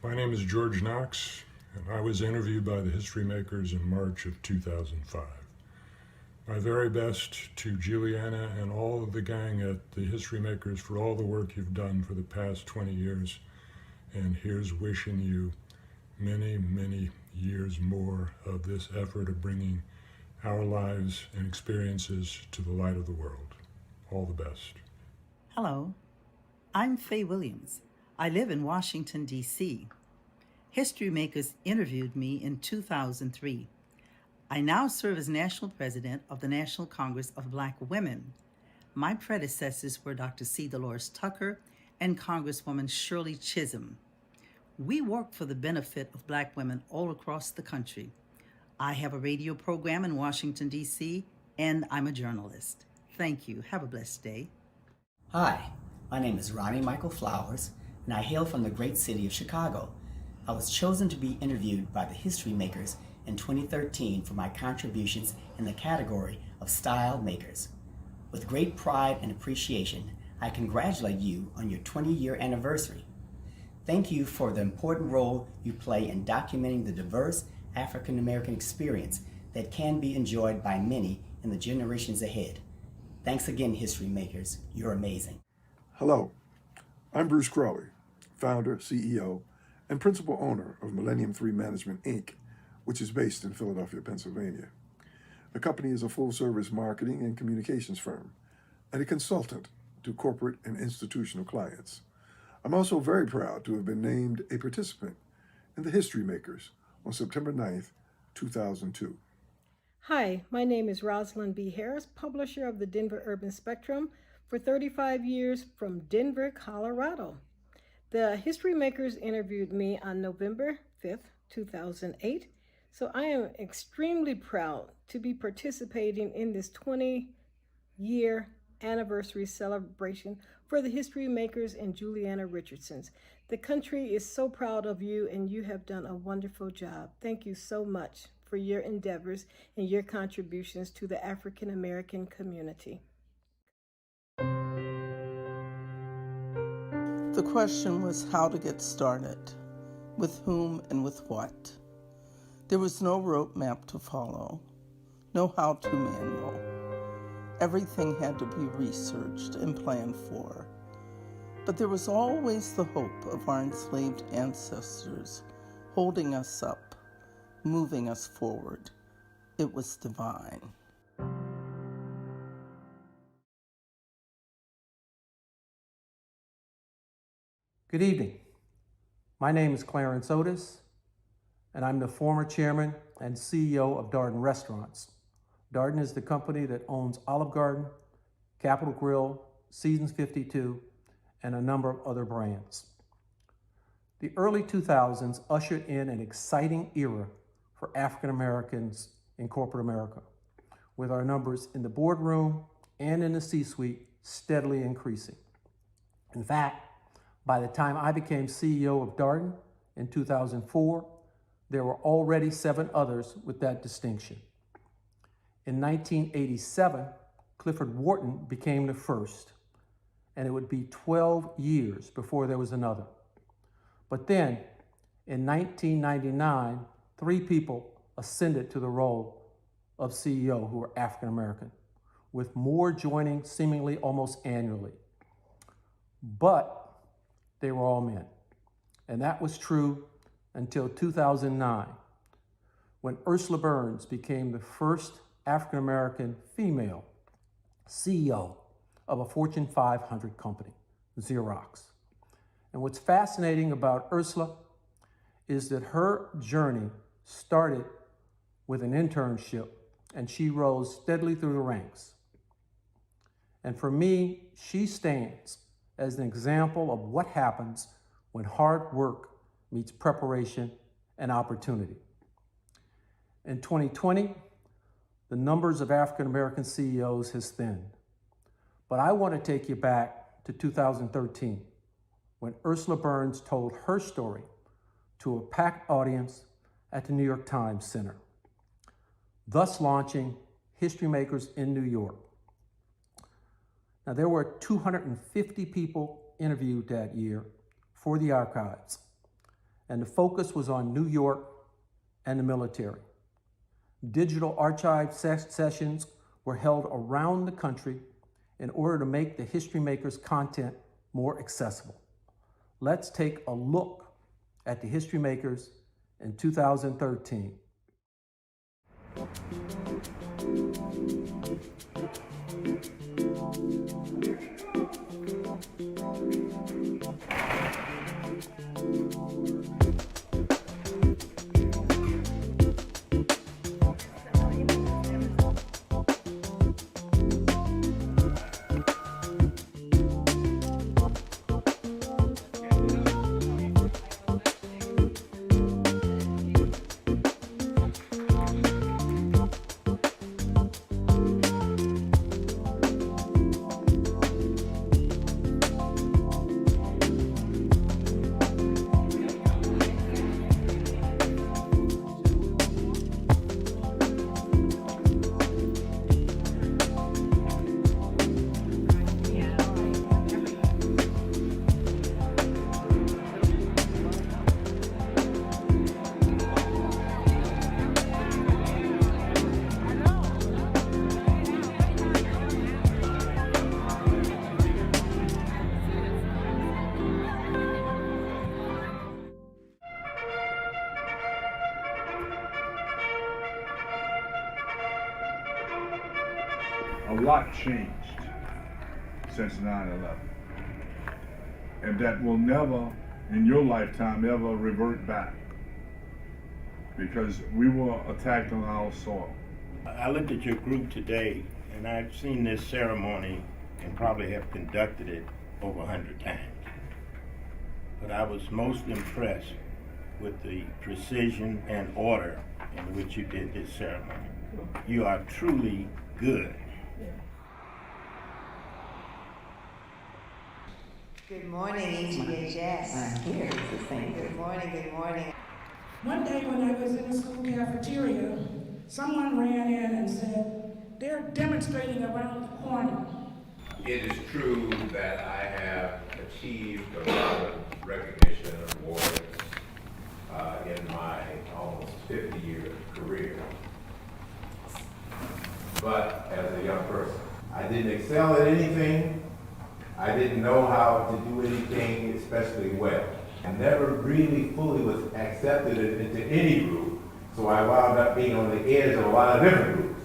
My name is George Knox, and I was interviewed by the HistoryMakers in March of 2005. My very best to Julieanna and all of the gang at the HistoryMakers for all the work you've done for the past 20 years, and here's wishing you many, many years more of this effort of bringing our lives and experiences to the light of the world. All the best. Hello, I'm Faye Williams. I live in Washington, D.C. HistoryMakers interviewed me in 2003. I now serve as National President of the National Congress of Black Women. My predecessors were Dr. C. Dolores Tucker and Congresswoman Shirley Chisholm. We work for the benefit of Black women all across the country. I have a radio program in Washington, D.C., and I'm a journalist. Thank you. Have a blessed day. Hi, my name is Rahni Michael Flowers, and I hail from the great city of Chicago. I was chosen to be interviewed by the HistoryMakers in 2013 for my contributions in the category of Style Makers. With great pride and appreciation, I congratulate you on your 20-year anniversary. Thank you for the important role you play in documenting the diverse African American experience that can be enjoyed by many in the generations ahead. Thanks again, HistoryMakers. You're amazing. Hello, I'm Bruce Crawley, founder, CEO, and principal owner of Millennium 3 Management, Inc., which is based in Philadelphia, Pennsylvania. The company is a full-service marketing and communications firm and a consultant to corporate and institutional clients. I'm also very proud to have been named a participant in the HistoryMakers on September 9th, 2002. Hi, my name is Rosalind B. Harris, publisher of the Denver Urban Spectrum for 35 years from Denver, Colorado. The HistoryMakers interviewed me on November 5th, 2008, so I am extremely proud to be participating in this 20-year anniversary celebration for the HistoryMakers and Julieanna Richardsons. The country is so proud of you, and you have done a wonderful job. Thank you so much for your endeavors and your contributions to the African American community. The question was how to get started, with whom and with what. There was no roadmap to follow, no how-to manual. Everything had to be researched and planned for. But there was always the hope of our enslaved ancestors holding us up, moving us forward. It was divine. Good evening. My name is Clarence Otis, and I'm the former chairman and CEO of Darden Restaurants. Darden is the company that owns Olive Garden, Capitol Grill, Seasons 52, and a number of other brands. The early 2000s ushered in an exciting era for African Americans in corporate America, with our numbers in the boardroom and in the C-suite steadily increasing. In fact, by the time I became CEO of Darden in 2004, there were already 7 others with that distinction. In 1987, Clifford Wharton became the first, and it would be 12 years before there was another. But then, in 1999, 3 people ascended to the role of CEO who were African American, with more joining seemingly almost annually. But they were all men. And that was true until 2009, when Ursula Burns became the first African American female CEO of a Fortune 500 company, Xerox. And what's fascinating about Ursula is that her journey started with an internship, and she rose steadily through the ranks. And for me, she stands as an example of what happens when hard work meets preparation and opportunity. In 2020, the numbers of African American CEOs has thinned. But I want to take you back to 2013, when Ursula Burns told her story to a packed audience at the New York Times Center, thus launching HistoryMakers in New York. Now, there were 250 people interviewed that year for the archives, and the focus was on New York and the military. Digital archive sessions were held around the country in order to make the HistoryMakers content more accessible. Let's take a look at the HistoryMakers in 2013. A lot changed since 9/11, and that will never, in your lifetime, ever revert back, because we were attacked on our soil. I looked at your group today, and I've seen this ceremony and probably have conducted it over 100 times. But I was most impressed with the precision and order in which you did this ceremony. You are truly good. Good morning, HBHS. Good morning, good morning. One day when I was in the school cafeteria, someone ran in and said, they're demonstrating around the corner. It is true that I have achieved a lot of recognition and awards in my almost 50-year career. But as a young person, I didn't excel at anything. I didn't know how to do anything especially well. I never really fully was accepted into any group, so I wound up being on the edge of a lot of different groups.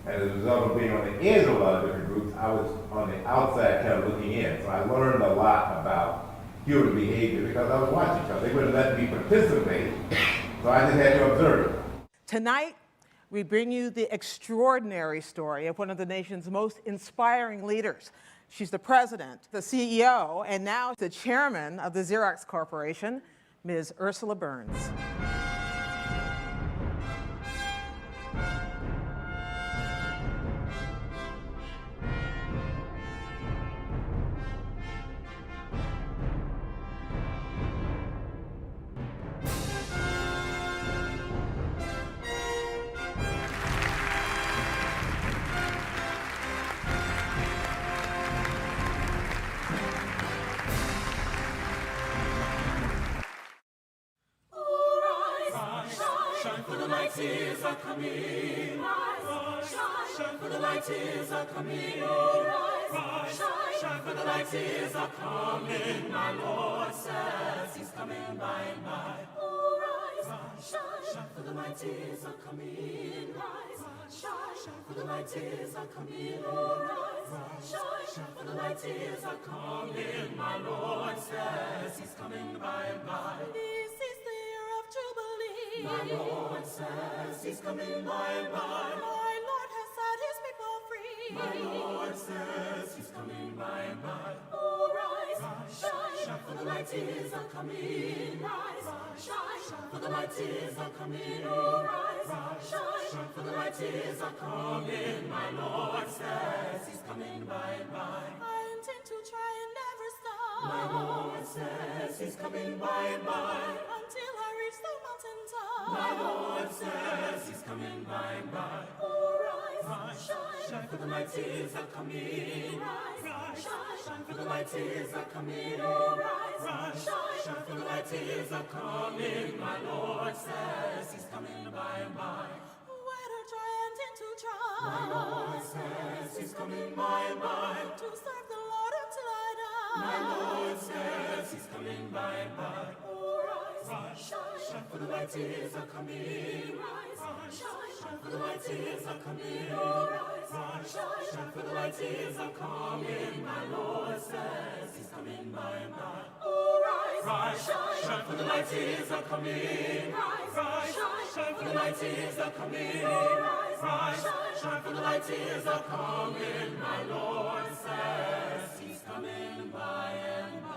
And as a result of being on the edge of a lot of different groups, I was on the outside kind of looking in. So I learned a lot about human behavior because I was watching, because they wouldn't let me participate, so I just had to observe it. Tonight, we bring you the extraordinary story of one of the nation's most inspiring leaders. She's the president, the CEO, and now the chairman of the Xerox Corporation, Ms. Ursula Burns. Is a coming, rise, shine, for the light is a coming, rise, shine, for the light is a coming, my Lord says he's coming by and by. Oh, rise, shine, for the light is a coming, rise, shine, for the light is a coming, rise, shine, for the light is a coming, my Lord says he's coming by and by. This is the year of Jubilee. My Lord says he's coming by and by. My Lord has set his people free. My Lord says he's coming by and by. Oh, rise, shine, for the light is a coming. Rise, shine, for the light is a coming. Oh, rise, shine, for the light is a coming. My Lord says he's coming by and by. I intend to try and never stop. My Lord says he's coming by and by. Until I reach the mountaintop. My Lord says he's coming by and by. Oh, rise, shine, for the light is a coming. Rise, shine, for the light is a coming. Oh, rise, shine, for the light light is a-coming. My Lord says he's coming by and by. Wet are giant into dry. My Lord says he's coming by and by. To serve the Lord until I die. My Lord says he's coming by and by. Oh, rise, shine, for the light is a-coming. Rise, shine, for the light is a-coming. Oh, rise, shine, for the light is a-coming. My Lord says he's coming by and by. Oh, rise, shine, for the light is a-coming. Rise, shine, for the light is a-coming. Shine, for the light is a-coming. My Lord says he's coming by and by.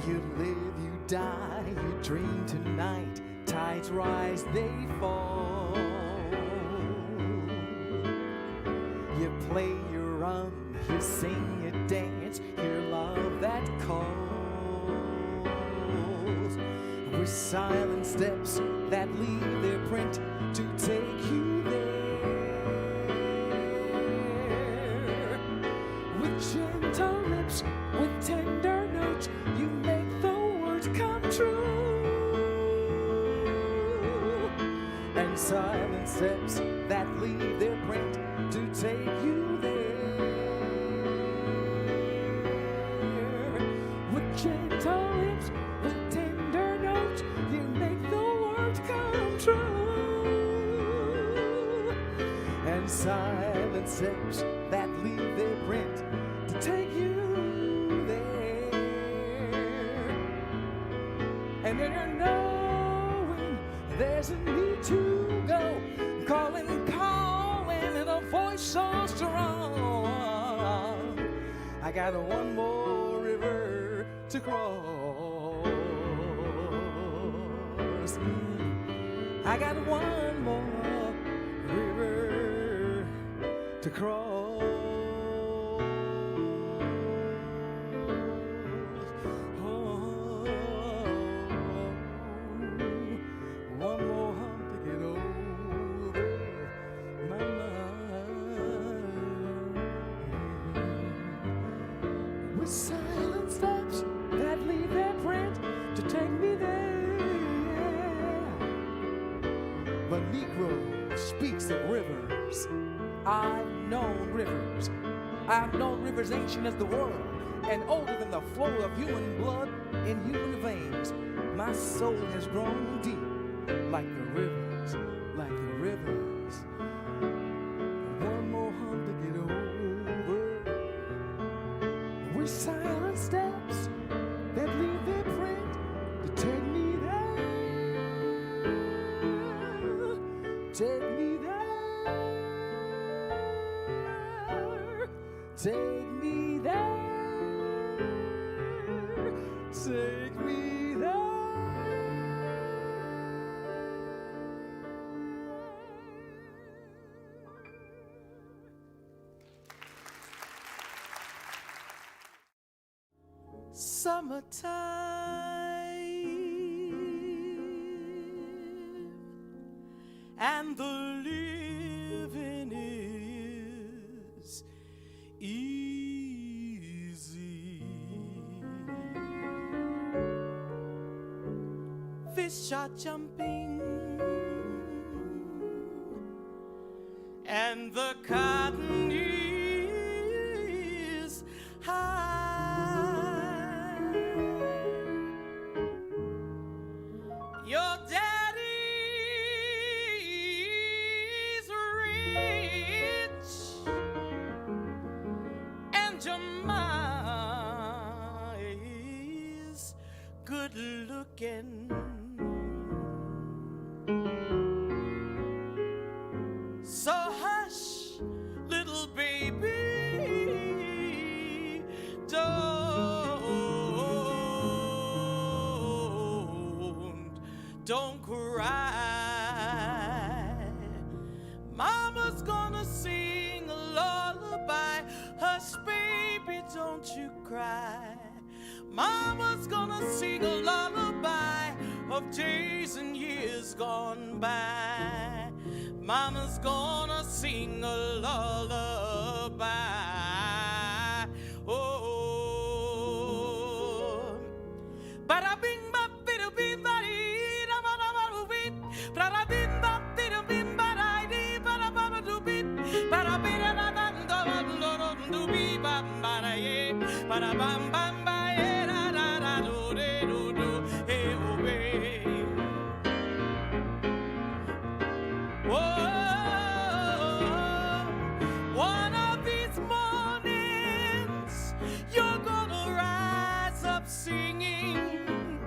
You live, you die, you dream tonight. Tides rise, they fall. You play, you run, you sing, you dance. Hear love that calls. With silent steps that leave their print to take you there. With gentle lips, with tender notes, you make the words come true. And silent steps that leave their print to take you there. With gentle lips, with tender notes, you make the words come true. And silent steps that leave their print to take you there. And then you're knowing there's a need to go, calling, and a voice so strong. I got one more river to cross. I got one more river to cross. One more hump to get over my mind. With silent steps that leave their print to take me there. The Negro speaks of rivers. I've known rivers. I've known rivers ancient as the world and older than the flow of human blood in human veins. My soul has grown deep like the rivers, like the rivers. One more hump to get over. With silent steps that leave their print to take me there. Take me there. Take me there. Take me there. Summertime, and the living is easy. Fish are jumping, and the cotton is high. Your daddy's rich, and your ma is good looking. So hush, don't cry. Mama's gonna sing a lullaby. Hush, baby, don't you cry. Mama's gonna sing a lullaby of days and years gone by. Mama's gonna sing a lullaby. Oh, bada bing ba bida bing ba dee da ba da ba do beat, bada bing ba bida bing ba da dee bada ba da do beat, bada bida da da da da do be ba ba da ye, bada bam bam ba ye da da da do de do do hey oh baby. Oh. One of these mornings, you're gonna rise up singing.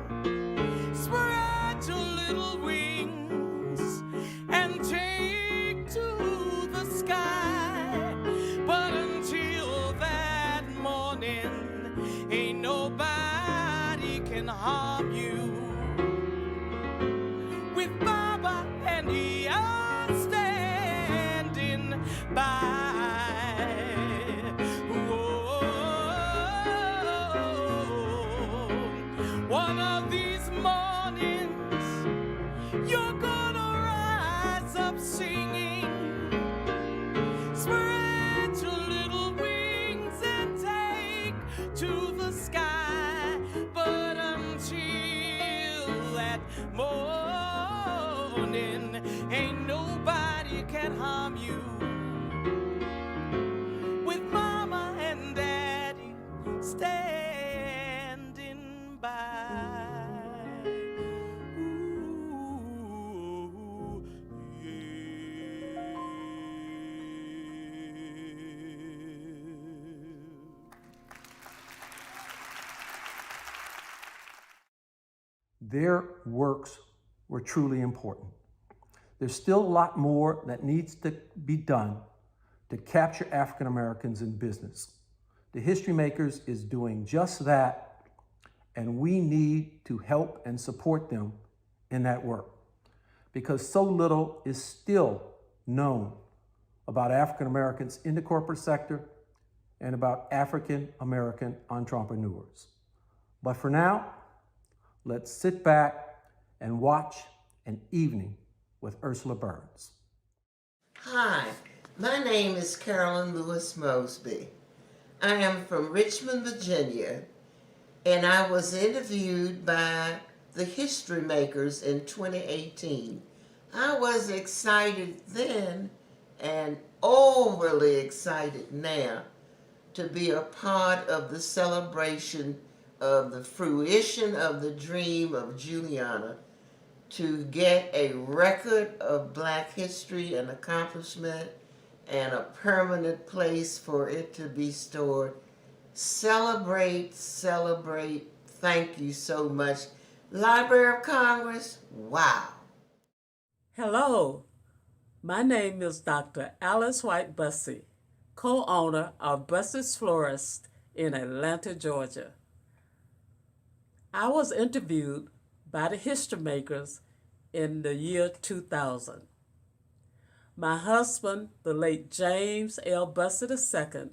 Spread your little wings and take to the sky. But until that morning, ain't nobody can harm you. With Baba and the standing by. One of these mornings, you're gonna rise up singing. Spread your little wings and take to the sky. But until that morning, ain't nobody can harm you. With Mama and Daddy standing by. Their works were truly important. There's still a lot more that needs to be done to capture African Americans in business. The HistoryMakers is doing just that, and we need to help and support them in that work, because so little is still known about African Americans in the corporate sector and about African American entrepreneurs. But for now, let's sit back and watch An Evening with Ursula Burns. Hi, my name is Carolyn Mosby. I am from Richmond, Virginia, and I was interviewed by the HistoryMakers in 2018. I was excited then and overly excited now to be a part of the celebration of the fruition of the dream of Julieanna to get a record of Black history and accomplishment and a permanent place for it to be stored. Celebrate, celebrate. Thank you so much. Library of Congress, wow. Hello, my name is Dr. Alice White Bussey, co-owner of Bussey's Florist in Atlanta, Georgia. I was interviewed by the HistoryMakers in the year 2000. My husband, the late James L. Bussey II,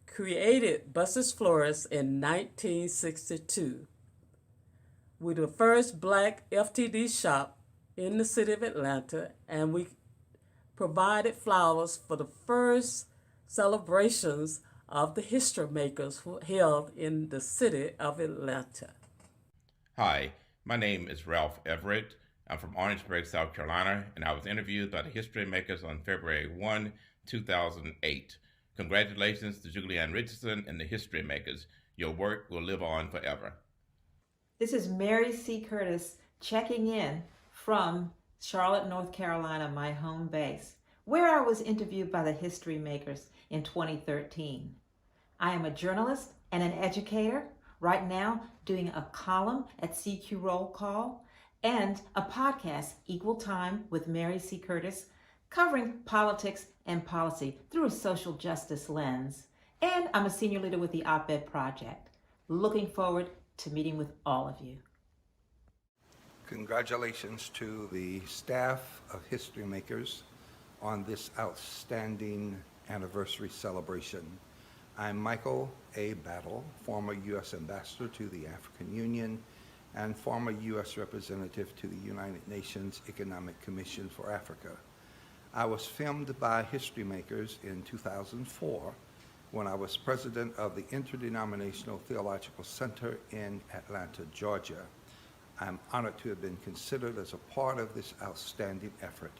created Bussey's Florist in 1962. We're the first Black FTD shop in the city of Atlanta, and we provided flowers for the first celebrations of the HistoryMakers held in the city of Atlanta. Hi, my name is Ralph Everett. I'm from Orangeburg, South Carolina, and I was interviewed by the HistoryMakers on February 1, 2008. Congratulations to Julianne Richardson and the HistoryMakers. Your work will live on forever. This is Mary C. Curtis checking in from Charlotte, North Carolina, my home base, where I was interviewed by the HistoryMakers in 2013. I am a journalist and an educator, right now doing a column at CQ Roll Call and a podcast, Equal Time with Mary C. Curtis, covering politics and policy through a social justice lens. And I'm a senior leader with the Op-Ed Project. Looking forward to meeting with all of you. Congratulations to the staff of HistoryMakers on this outstanding anniversary celebration. I'm Michael A. Battle, former U.S. Ambassador to the African Union and former U.S. Representative to the United Nations Economic Commission for Africa. I was filmed by HistoryMakers in 2004 when I was president of the Interdenominational Theological Center in Atlanta, Georgia. I'm honored to have been considered as a part of this outstanding effort.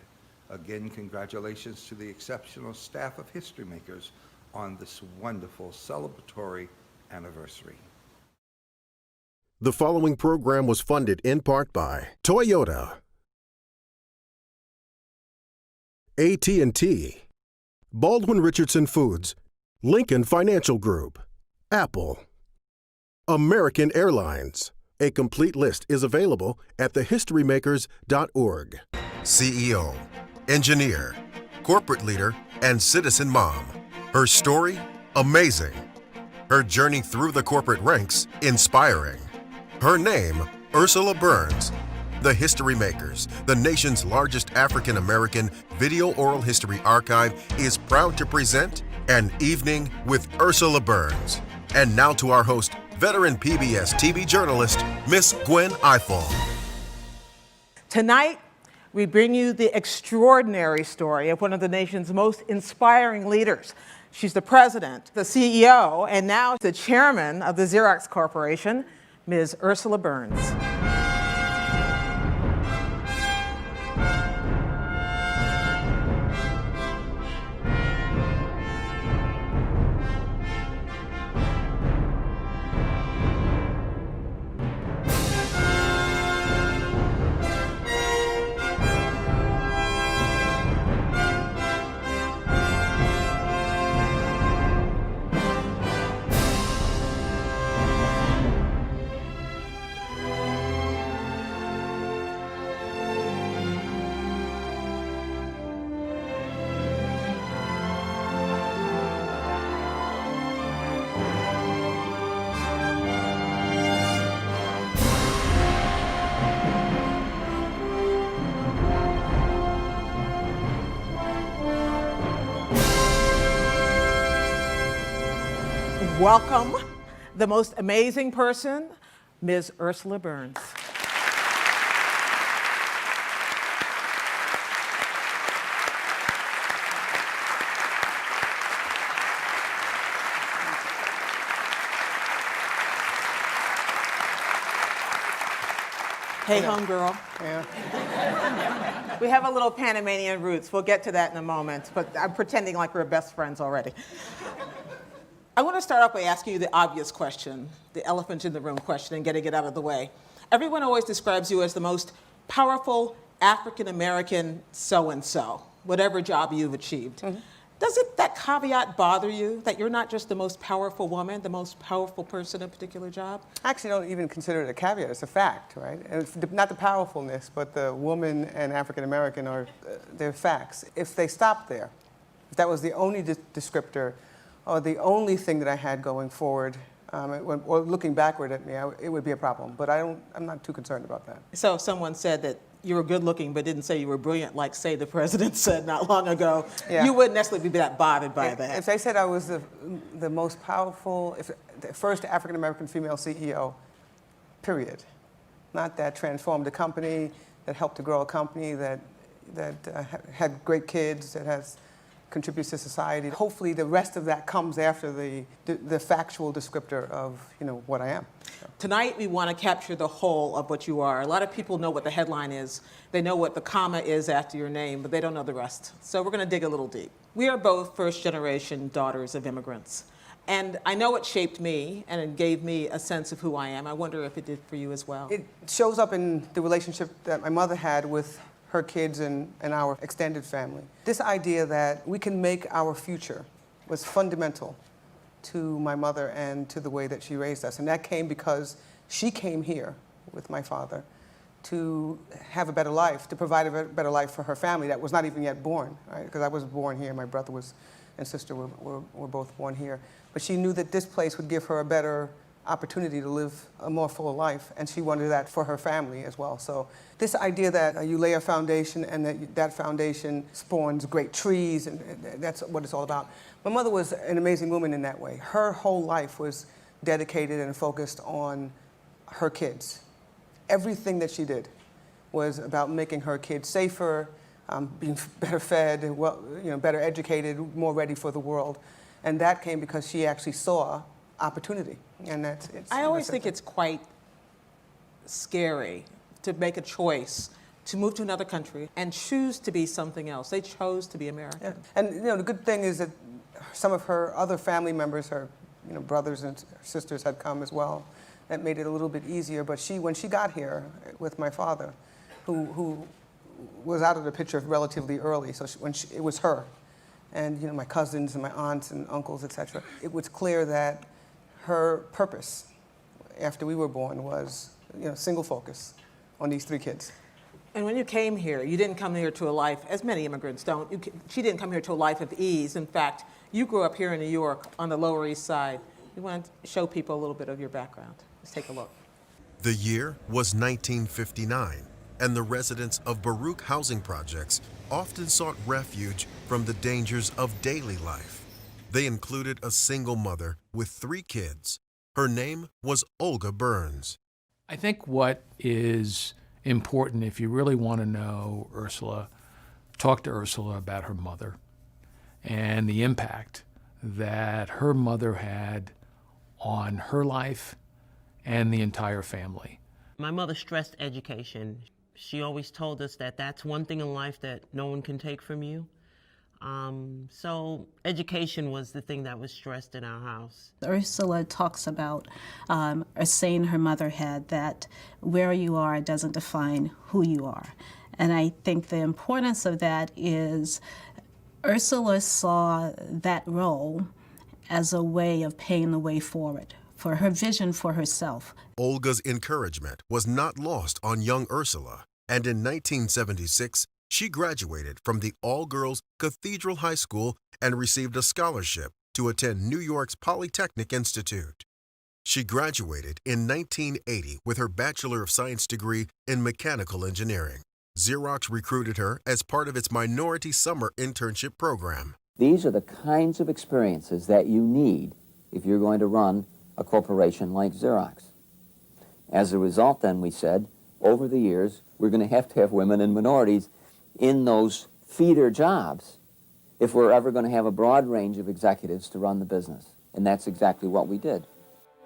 Again, congratulations to the exceptional staff of HistoryMakers on this wonderful celebratory anniversary. The following program was funded in part by Toyota, AT&T, Baldwin Richardson Foods, Lincoln Financial Group, Apple, American Airlines. A complete list is available at thehistorymakers.org. CEO, engineer, corporate leader, and citizen mom. Her story, amazing. Her journey through the corporate ranks, inspiring. Her name, Ursula Burns. The HistoryMakers, the nation's largest African-American video oral history archive, is proud to present An Evening with Ursula Burns. And now to our host, veteran PBS-TV journalist, Miss Gwen Ifill. Tonight, we bring you the extraordinary story of one of the nation's most inspiring leaders. She's the president, the CEO, and now the chairman of the Xerox Corporation, Ms. Ursula Burns. Welcome, the most amazing person, Ms. Ursula Burns. Hey, homegirl. Yeah. We have a little Panamanian roots. We'll get to that in a moment, but I'm pretending like we're best friends already. I want to start off by asking you the obvious question, the elephant in the room question, and getting it out of the way. Everyone always describes you as the most powerful African-American so-and-so, whatever job you've achieved. Mm-hmm. Doesn't that caveat bother you, that you're not just the most powerful woman, the most powerful person in a particular job? I actually don't even consider it a caveat. It's a fact, right? And it's not the powerfulness, but the woman and African-American are they're facts. If they stopped there, if that was the only descriptor, or the only thing that I had going forward, or looking backward at me, it would be a problem. But I'm not too concerned about that. So if someone said that you were good looking but didn't say you were brilliant, like, say, the president said not long ago, yeah, you wouldn't necessarily be that bothered by that. If they said I was the most powerful, the first African-American female CEO, period. Not that transformed a company, that helped to grow a company, that had great kids, that has contributes to society. Hopefully the rest of that comes after the factual descriptor of what I am. So. Tonight we want to capture the whole of what you are. A lot of people know what the headline is. They know what the comma is after your name, but they don't know the rest. So we're going to dig a little deep. We are both first-generation daughters of immigrants. And I know it shaped me and it gave me a sense of who I am. I wonder if it did for you as well. It shows up in the relationship that my mother had with her kids and our extended family. This idea that we can make our future was fundamental to my mother and to the way that she raised us. And that came because she came here with my father to have a better life, to provide a better life for her family that was not even yet born, right? Because I was born here, my brother and sister were both born here. But she knew that this place would give her a better opportunity to live a more full life, and she wanted that for her family as well. So this idea that you lay a foundation and that foundation spawns great trees, and that's what it's all about. My mother was an amazing woman in that way. Her whole life was dedicated and focused on her kids. Everything that she did was about making her kids safer, being better fed, well, better educated, more ready for the world. And that came because she actually saw opportunity. And I always think it's quite scary to make a choice to move to another country and choose to be something else. They chose to be American. Yeah. And the good thing is that some of her other family members, her brothers and sisters had come as well. That made it a little bit easier. But when she got here with my father, who was out of the picture relatively early, so it was her, and my cousins and my aunts and uncles, etc. It was clear that her purpose after we were born was single focus on these 3 kids. And when you came here, you didn't come here to a life, as many immigrants don't, she didn't come here to a life of ease. In fact, you grew up here in New York on the Lower East Side. We want to show people a little bit of your background. Let's take a look. The year was 1959, and the residents of Baruch housing projects often sought refuge from the dangers of daily life. They included a single mother with 3 kids. Her name was Olga Burns. I think what is important, if you really want to know Ursula, talk to Ursula about her mother and the impact that her mother had on her life and the entire family. My mother stressed education. She always told us that that's one thing in life that no one can take from you. So education was the thing that was stressed in our house. Ursula talks about a saying her mother had, that where you are doesn't define who you are. And I think the importance of that is Ursula saw that role as a way of paving the way forward, for her vision for herself. Olga's encouragement was not lost on young Ursula, and in 1976, she graduated from the all-girls Cathedral High School and received a scholarship to attend New York's Polytechnic Institute. She graduated in 1980 with her Bachelor of Science degree in Mechanical Engineering. Xerox recruited her as part of its Minority Summer Internship program. These are the kinds of experiences that you need if you're going to run a corporation like Xerox. As a result, then, we said, over the years, we're going to have women and minorities in those feeder jobs if we're ever going to have a broad range of executives to run the business. And that's exactly what we did.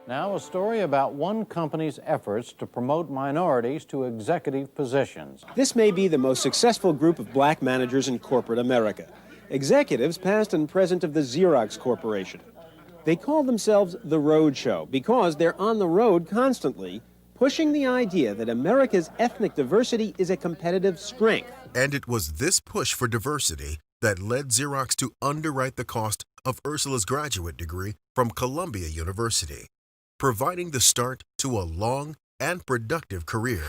Now, a story about one company's efforts to promote minorities to executive positions. This may be the most successful group of black managers in corporate America. Executives past and present of the Xerox Corporation. They call themselves the Road Show because they're on the road constantly, pushing the idea that America's ethnic diversity is a competitive strength. And it was this push for diversity that led Xerox to underwrite the cost of Ursula's graduate degree from Columbia University, providing the start to a long and productive career.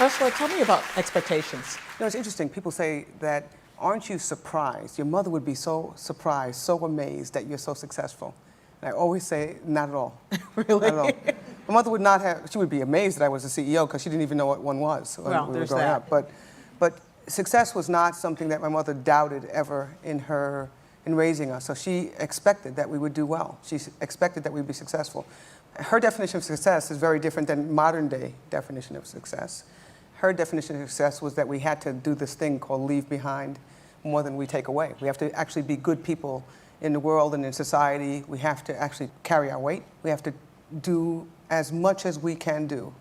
Ursula, tell me about expectations. It's interesting. People say that, aren't you surprised? Your mother would be so surprised, so amazed that you're so successful. And I always say, not at all. Really? Not at all. My mother would not have, she would be amazed that I was a CEO because she didn't even know what one was when we were growing up. But success was not something that my mother doubted ever in raising us. So she expected that we would do well. She expected that we'd be successful. Her definition of success is very different than modern day definition of success. Her definition of success was that we had to do this thing called leave behind more than we take away. We have to actually be good people in the world and in society. We have to actually carry our weight. We have to do as much as we can do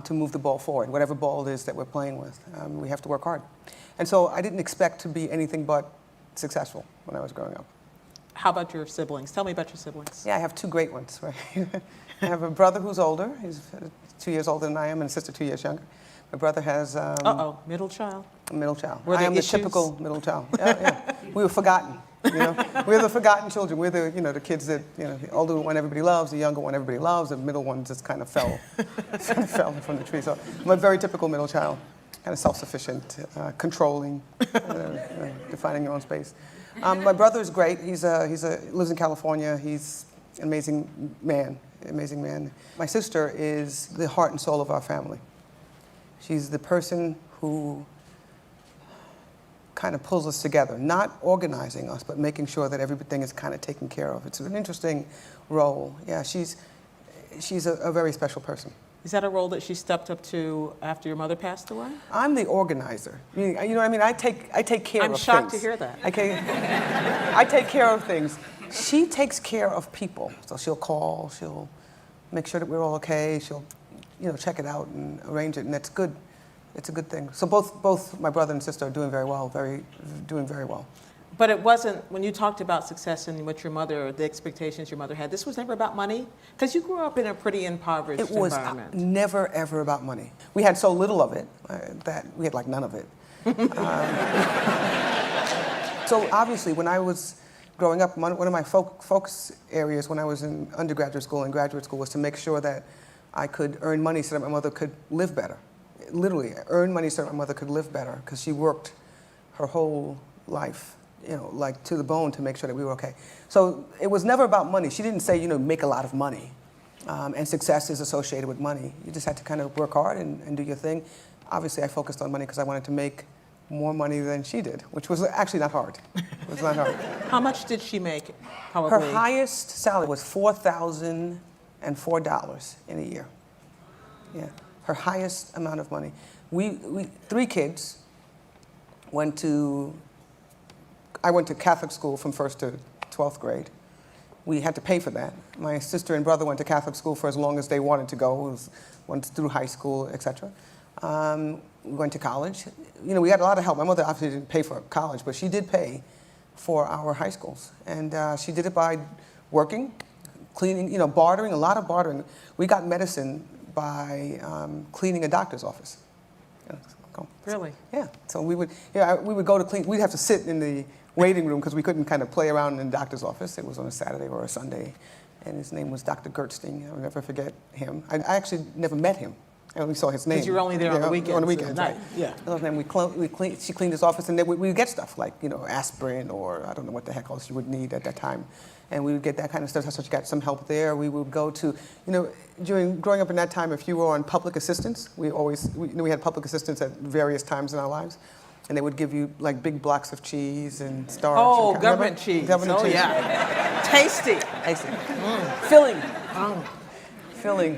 to move the ball forward, whatever ball it is that we're playing with. We have to work hard. And so I didn't expect to be anything but successful when I was growing up. How about your siblings? Tell me about your siblings. Yeah, I have 2 great ones, right? I have a brother who's older. He's 2 years older than I am, and a sister 2 years younger. My brother has... middle child? A middle child. Were I am issues? the typical middle child. Yeah. We were forgotten. We're the forgotten children. We're the, the kids that, the older one everybody loves, the younger one everybody loves, the middle one just kind of fell from the tree. So I'm a very typical middle child, kind of self-sufficient, controlling, defining your own space. My brother's great. He lives in California. He's an amazing man. My sister is the heart and soul of our family. She's the person who kind of pulls us together, not organizing us, but making sure that everything is kind of taken care of. It's an interesting role. Yeah, she's a very special person. Is that a role that she stepped up to after your mother passed away? I'm the organizer. You know what I mean? I take care of things. I'm shocked to hear that. I take care of things. She takes care of people. So she'll call, she'll make sure that we're all okay, she'll check it out and arrange it, and that's good. It's a good thing. So both my brother and sister are doing very well, doing very well. But it wasn't, when you talked about success and what your mother, the expectations your mother had, this was never about money? Because you grew up in a pretty impoverished environment. It was never, ever about money. We had so little of it that we had like none of it. So obviously, when I was growing up, one of my focus areas when I was in undergraduate school and graduate school was to make sure that I could earn money so that my mother could live better. Literally, earn money so that my mother could live better, because she worked her whole life, like to the bone to make sure that we were okay. So it was never about money. She didn't say, make a lot of money, and success is associated with money. You just had to kind of work hard and do your thing. Obviously, I focused on money because I wanted to make more money than she did, which was actually not hard. It was not hard. How much did she make, probably? Her highest salary was $4,004 in a year. Yeah, her highest amount of money. We 3 kids I went to Catholic school from 1st to 12th grade. We had to pay for that. My sister and brother went to Catholic school for as long as they wanted to go, went through high school, etc. We went to college. We had a lot of help. My mother obviously didn't pay for college, but she did pay for our high schools. And she did it by working, cleaning, bartering, a lot of bartering. We got medicine by cleaning a doctor's office. Really? Yeah. So we would go to clean. We'd have to sit in the waiting room because we couldn't kind of play around in the doctor's office. It was on a Saturday or a Sunday, and his name was Dr. Gertstein. I'll never forget him. I actually never met him. I only saw his name. Because you were only there on the weekends. On the weekends, right? Yeah. And she cleaned his office, and then we would get stuff like aspirin or I don't know what the heck else you would need at that time, and we would get that kind of stuff. So she got some help there. We would go to during growing up in that time, if you were on public assistance, we had public assistance at various times in our lives. And they would give you like big blocks of cheese and starch. Oh, and government cheese. Government cheese. Yeah. Tasty. Filling. Filling.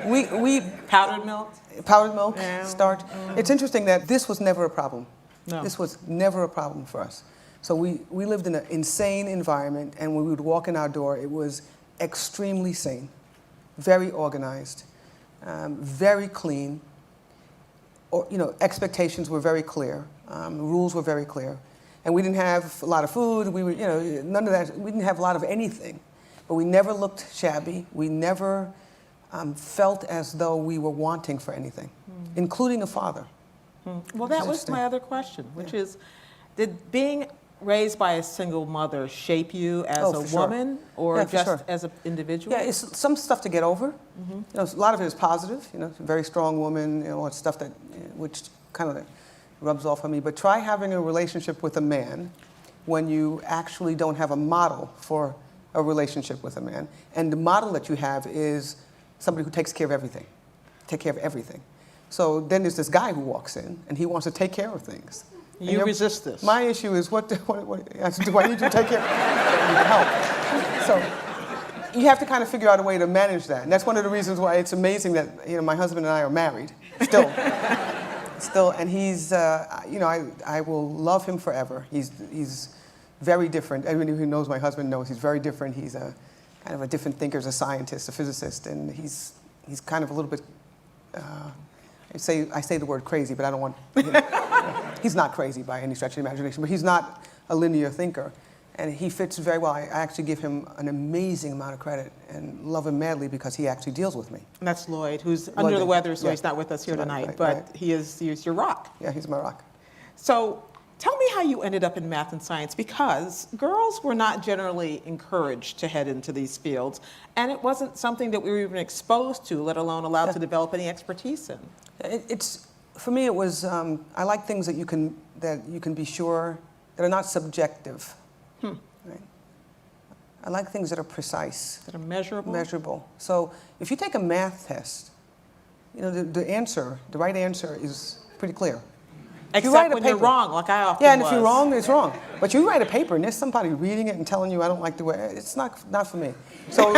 We powdered milk. Powdered milk, yeah. Starch. It's interesting that this was never a problem. No. This was never a problem for us. So we lived in an insane environment, and when we would walk in our door, it was extremely sane, very organized, very clean. Expectations were very clear, rules were very clear, and we didn't have a lot of food. We were, none of that. We didn't have a lot of anything, but we never looked shabby. We never felt as though we were wanting for anything, including a father. Well, that was my other question, which is, did being raised by a single mother shape you as a woman, or just as an individual? Yeah, it's some stuff to get over. A lot of it is positive. A very strong woman. It's stuff that which kind of rubs off on me. But try having a relationship with a man when you actually don't have a model for a relationship with a man, and the model that you have is somebody who takes care of everything. Take care of everything. So then there's this guy who walks in, and he wants to take care of things. You resist this. My issue is, do I need to take care of help? So you have to kind of figure out a way to manage that. And that's one of the reasons why it's amazing that my husband and I are married, still. And he's, I will love him forever. He's very different. Everyone who knows my husband knows he's very different. He's a kind of a different thinker, as a scientist, a physicist, and he's kind of a little bit, I say the word crazy, but I don't want, he's not crazy by any stretch of the imagination, but he's not a linear thinker, and he fits very well. I actually give him an amazing amount of credit and love him madly because he actually deals with me. And that's Lloyd, who's under the weather, so he's not with us here tonight, but he's your rock. Yeah, he's my rock. So tell me how you ended up in math and science, because girls were not generally encouraged to head into these fields, and it wasn't something that we were even exposed to, let alone allowed to develop any expertise in. For me, it was, I like things that you can be sure that are not subjective. Right? I like things that are precise. That are measurable? Measurable. So if you take a math test, you know, the right answer is pretty clear. Except when you're wrong, like I often Yeah, and was. if you're wrong, it's wrong. But you write a paper and there's somebody reading it and telling you I don't like the way, it's not for me. So,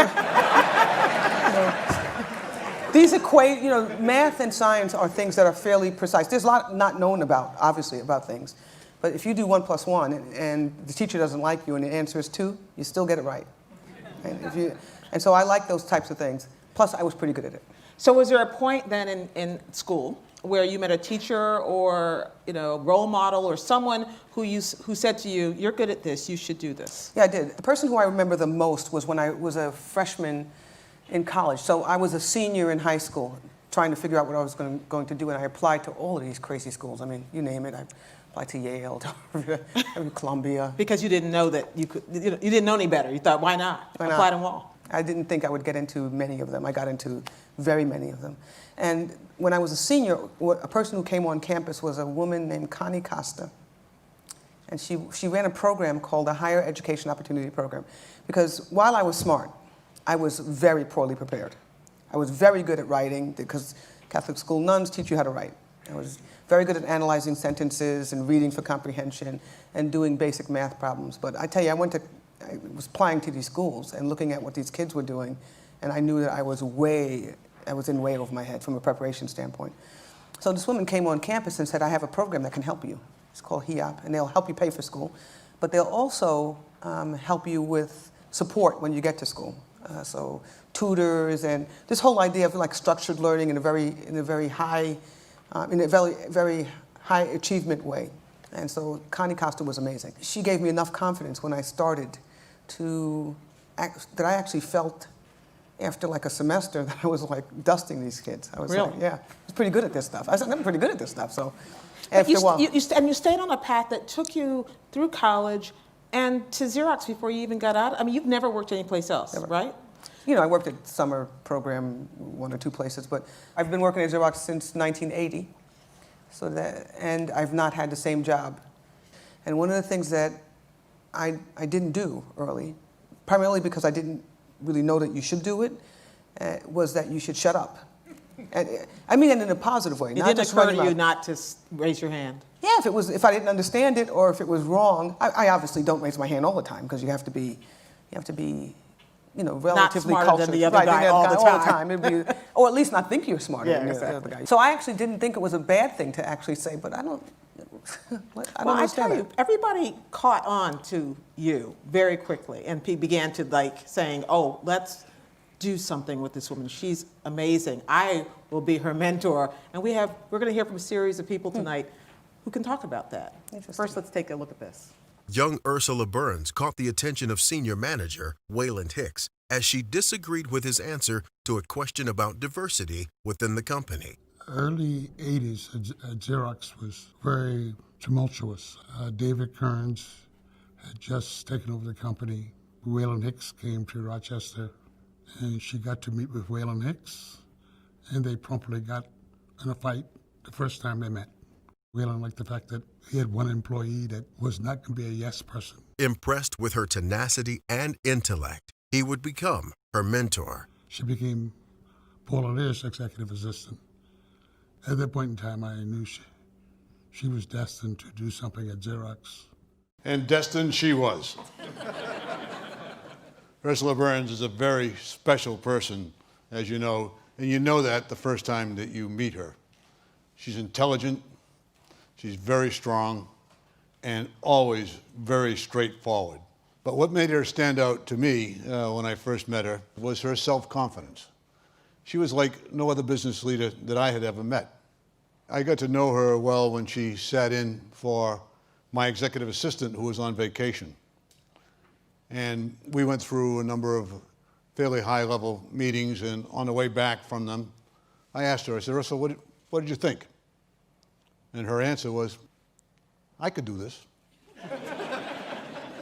these math and science are things that are fairly precise. There's a lot not known about, obviously, about things. But if you do 1 + 1 and the teacher doesn't like you and the answer is 2, you still get it right. And so I like those types of things. Plus, I was pretty good at it. So was there a point then in school where you met a teacher or role model or someone who said to you, "You're good at this, you should do this"? Yeah, I did. The person who I remember the most was when I was a freshman in college. So I was a senior in high school trying to figure out what I was going to do, and I applied to all of these crazy schools. I mean, you name it. I applied to Yale, to Columbia. Because you didn't know that you could, you didn't know any better. You thought, why not? Apply to them all. I didn't think I would get into many of them. I got into very many of them. And when I was a senior, a person who came on campus was a woman named Connie Costa. And she ran a program called the Higher Education Opportunity Program. Because while I was smart, I was very poorly prepared. I was very good at writing because Catholic school nuns teach you how to write. I was very good at analyzing sentences and reading for comprehension and doing basic math problems. But I tell you, I was applying to these schools and looking at what these kids were doing, and I knew that I was in way over my head from a preparation standpoint. So this woman came on campus and said, "I have a program that can help you. It's called HEOP, and they'll help you pay for school, but they'll also help you with support when you get to school. So tutors and this whole idea of like structured learning in a very high achievement way." And so Connie Costa was amazing. She gave me enough confidence when I started that I actually felt after like a semester that I was like dusting these kids. I was Really? like, yeah, I was pretty good at this stuff. I said, I'm pretty good at this stuff. So after a while. And you stayed on a path that took you through college and to Xerox before you even got out. I mean, you've never worked anyplace else, right? You know, I worked at summer program 1 or 2 places, but I've been working at Xerox since 1980. And I've not had the same job. And one of the things that I didn't do early, primarily because I didn't really know that you should do it, was that you should shut up. And, I mean it in a positive way. It didn't occur to you not to raise your hand? Yeah, if I didn't understand it or if it was wrong. I obviously don't raise my hand all the time because you have to be, relatively not cultured. than the other guy all the time. It'd be, or at least not think you're smarter Yeah, than the exactly. other guy. So I actually didn't think it was a bad thing to actually say, but I don't understand you, everybody caught on to you very quickly and began to saying, "Oh, let's do something with this woman. She's amazing. I will be her mentor." And we're going to hear from a series of people tonight who can talk about that. First, let's take a look at this. Young Ursula Burns caught the attention of senior manager Wayland Hicks as she disagreed with his answer to a question about diversity within the company. Early 80s, Xerox was very tumultuous. David Kearns had just taken over the company. Wayland Hicks came to Rochester, and she got to meet with Wayland Hicks, and they promptly got in a fight the first time they met. Wayland liked the fact that he had one employee that was not going to be a yes person. Impressed with her tenacity and intellect, he would become her mentor. She became Paul Lear's executive assistant. At that point in time, I knew she was destined to do something at Xerox. And destined she was. Ursula Burns is a very special person, as you know, and you know that the first time that you meet her. She's intelligent, she's very strong, and always very straightforward. But what made her stand out to me when I first met her was her self-confidence. She was like no other business leader that I had ever met. I got to know her well when she sat in for my executive assistant who was on vacation. And we went through a number of fairly high-level meetings, and on the way back from them, I asked her, I said, "Ursula, what did you think?" And her answer was, "I could do this."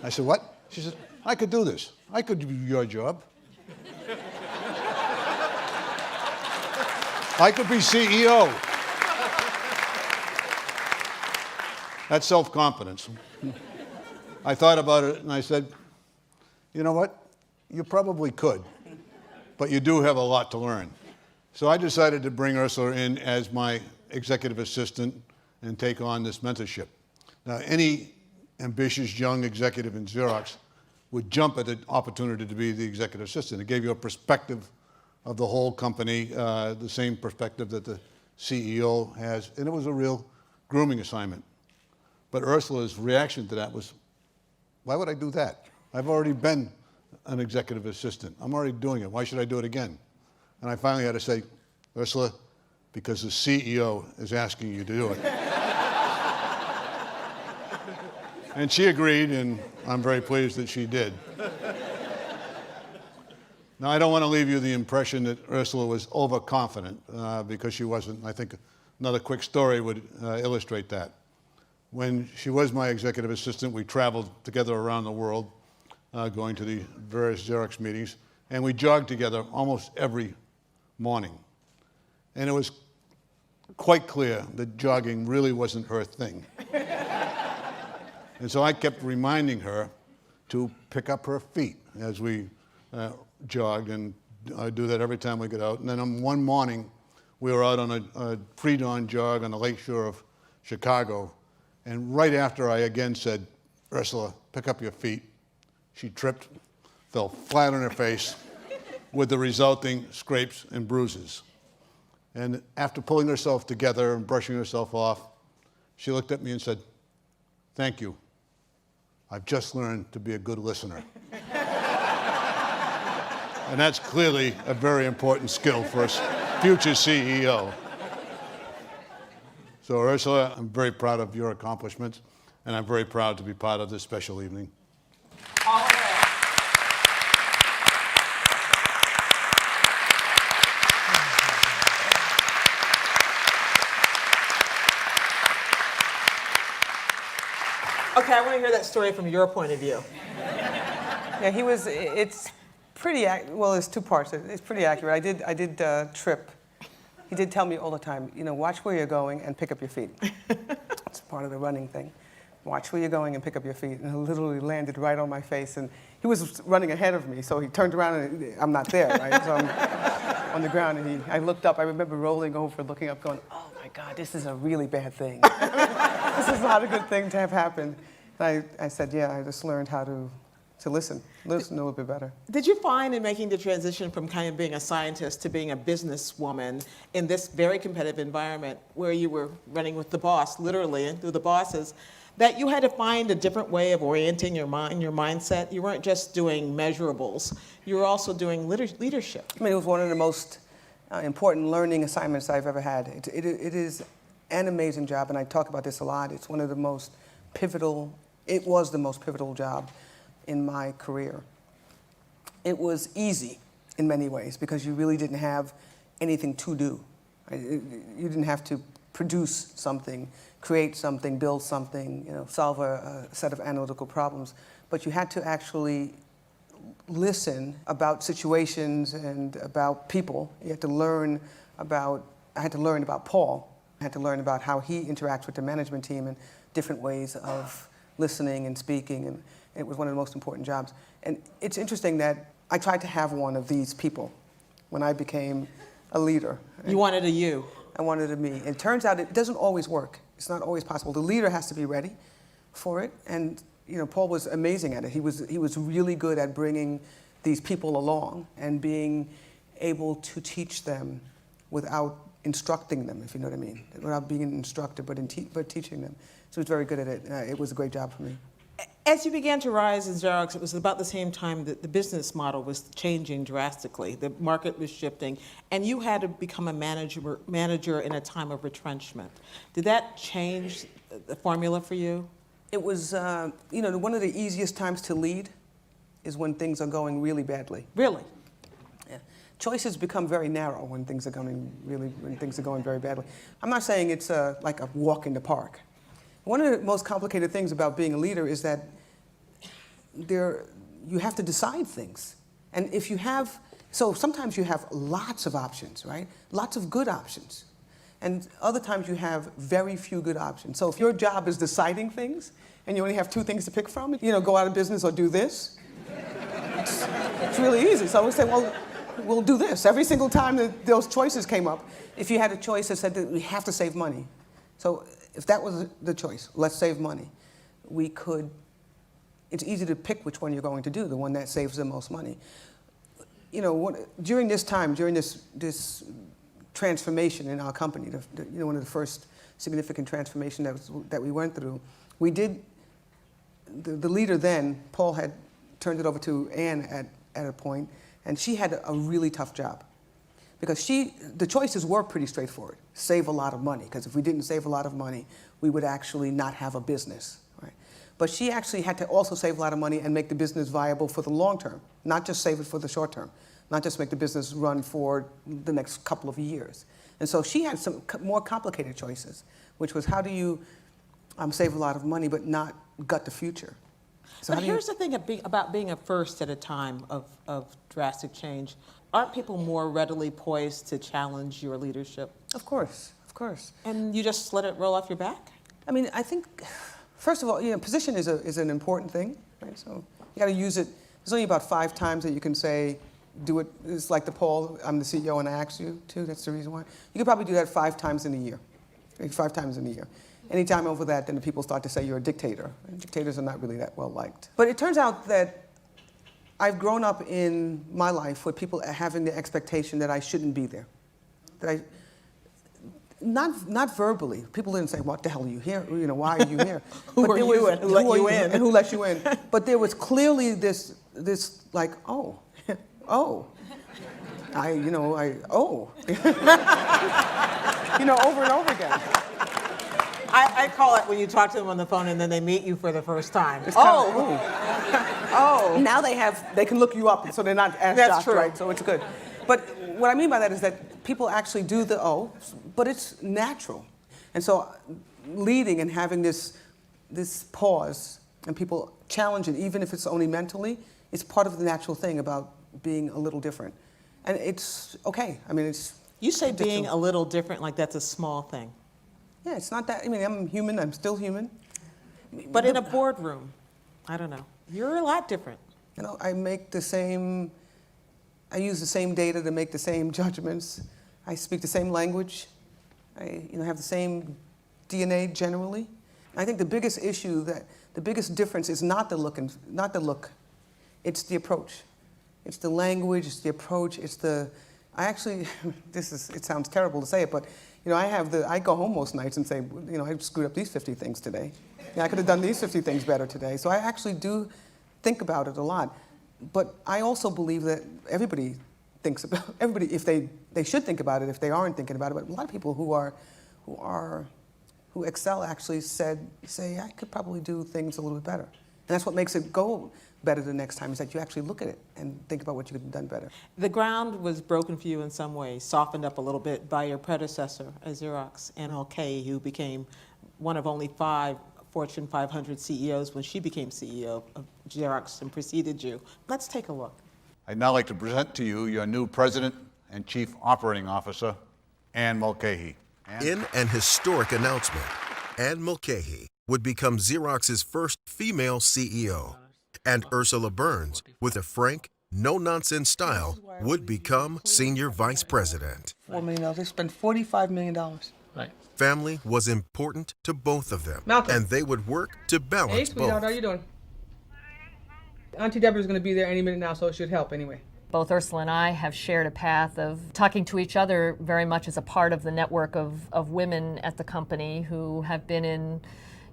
I said, "What?" She said, "I could do this. I could do your job. I could be CEO." That's self-confidence. I thought about it and I said, you know what? You probably could, but you do have a lot to learn. So I decided to bring Ursula in as my executive assistant and take on this mentorship. Now, any ambitious young executive in Xerox would jump at the opportunity to be the executive assistant. It gave you a perspective of the whole company, the same perspective that the CEO has, and it was a real grooming assignment. But Ursula's reaction to that was, why would I do that? I've already been an executive assistant. I'm already doing it. Why should I do it again? And I finally had to say, Ursula, because the CEO is asking you to do it. And she agreed, and I'm very pleased that she did. Now, I don't want to leave you the impression that Ursula was overconfident, because she wasn't. I think another quick story would illustrate that. When she was my executive assistant, we traveled together around the world, going to the various Xerox meetings, and we jogged together almost every morning. And it was quite clear that jogging really wasn't her thing. And so I kept reminding her to pick up her feet as we jogged, and I do that every time we get out. And then on one morning, we were out on a pre-dawn jog on the lake shore of Chicago, and right after I again said, Ursula, pick up your feet, she tripped, fell flat on her face, with the resulting scrapes and bruises. And after pulling herself together and brushing herself off, she looked at me and said, thank you. I've just learned to be a good listener. And that's clearly a very important skill for a future CEO. So Ursula, I'm very proud of your accomplishments, and I'm very proud to be part of this special evening. Okay, I want to hear that story from your point of view. Yeah, it's pretty, well, there's two parts. It's pretty accurate. I did trip. He did tell me all the time, you know, watch where you're going and pick up your feet. It's part of the running thing. Watch where you're going and pick up your feet. And it literally landed right on my face. And he was running ahead of me, so he turned around and I'm not there, right? So I'm on the ground, and I looked up. I remember rolling over, looking up, going, oh my God, this is a really bad thing. This is not a good thing to have happened. And I said, yeah, I just learned how to listen a little bit better. Did you find in making the transition from kind of being a scientist to being a businesswoman in this very competitive environment where you were running with the boss, literally, and through the bosses, that you had to find a different way of orienting your mind, your mindset? You weren't just doing measurables, you were also doing leadership. I mean, it was one of the most important learning assignments I've ever had. It is an amazing job, and I talk about this a lot. It's one of the most pivotal, it was the most pivotal job in my career. It was easy in many ways because you really didn't have anything to do. You didn't have to produce something, create something, build something, you know, solve a set of analytical problems. But you had to actually listen about situations and about people. You had to learn about, I had to learn about Paul. I had to learn about how he interacts with the management team and different ways of listening and speaking, and it was one of the most important jobs. And it's interesting that I tried to have one of these people when I became a leader. You wanted a you. I wanted a me. It turns out it doesn't always work. It's not always possible. The leader has to be ready for it, and you know, Paul was amazing at it. He was really good at bringing these people along and being able to teach them without instructing them, if you know what I mean, without being an instructor, but teaching them. So he was very good at it. It was a great job for me. As you began to rise in Xerox, it was about the same time that the business model was changing drastically. The market was shifting, and you had to become a manager in a time of retrenchment. Did that change the formula for you? It was, you know, one of the easiest times to lead is when things are going really badly. Really? Yeah. Choices become very narrow when things are going very badly. I'm not saying it's like a walk in the park. One of the most complicated things about being a leader is that you have to decide things. And if you have, so sometimes you have lots of options, right? Lots of good options. And other times you have very few good options. So if your job is deciding things and you only have 2 things to pick from, go out of business or do this, it's really easy. So I would say, well, we'll do this. Every single time that those choices came up, if you had a choice that said that we have to save money. So if that was the choice, let's save money, we could, it's easy to pick which one you're going to do, the one that saves the most money. During this time, during this transformation in our company, one of the first significant transformation that we went through, we did, the leader then, Paul, had turned it over to Anne at a point, and she had a really tough job. Because the choices were pretty straightforward. Save a lot of money, because if we didn't save a lot of money, we would actually not have a business, right? But she actually had to also save a lot of money and make the business viable for the long term, not just save it for the short term, not just make the business run for the next couple of years. And so she had some more complicated choices, which was how do you save a lot of money but not gut the future? So but here's the thing about being a first at a time of drastic change. Aren't people more readily poised to challenge your leadership? Of course, of course. And you just let it roll off your back? I mean, I think, first of all, position is an important thing, right? So you got to use it. There's only about 5 times that you can say, do it. It's like the poll, I'm the CEO and I asked you to. That's the reason why. You could probably do that 5 times in a year, 5 times in a year. Anytime over that, then the people start to say you're a dictator. And dictators are not really that well liked. But it turns out that I've grown up in my life with people having the expectation that I shouldn't be there. That not verbally. People didn't say, what the hell are you here? Why are you here? Who are you and who let you in? And who let you in? But there was clearly this like, oh, over and over again. I call it when you talk to them on the phone and then they meet you for the first time. Now they can look you up, so they're not as shocked, right? So it's good. But what I mean by that is that people actually do the but it's natural. And so leading and having this pause and people challenge it, even if it's only mentally, it's part of the natural thing about being a little different. And it's okay. I mean, it's... You say being a little different like that's a small thing. Yeah, it's not that. I mean, I'm human. I'm still human. But in a boardroom, I don't know. You're a lot different. I use the same data to make the same judgments. I speak the same language. I have the same DNA generally. I think the biggest difference is not the look, it's the approach. It's the language, it's the approach, it sounds terrible to say it, but I go home most nights and say, I screwed up these 50 things today. I could have done these 50 things better today. So I actually do think about it a lot. But I also believe that everybody, if they should think about it if they aren't thinking about it, but a lot of people who excel actually say, I could probably do things a little bit better. And that's what makes it go better the next time, is that you actually look at it and think about what you could have done better. The ground was broken for you in some ways, softened up a little bit by your predecessor at Xerox, Anne Mulcahy, who became one of only 5 Fortune 500 CEOs when she became CEO of Xerox and preceded you. Let's take a look. I'd now like to present to you your new President and Chief Operating Officer, Anne Mulcahy. In an historic announcement, Anne Mulcahy would become Xerox's first female CEO. And Ursula Burns, with a frank, no-nonsense style, would become Senior Vice President. $4 million. They spent $45 million. Right. Family was important to both of them, Malcolm. and they would work to balance Hey, sweetheart, both. how you doing? Auntie Deborah's going to be there any minute now, so it should help anyway. Both Ursula and I have shared a path of talking to each other very much as a part of the network of women at the company who have been in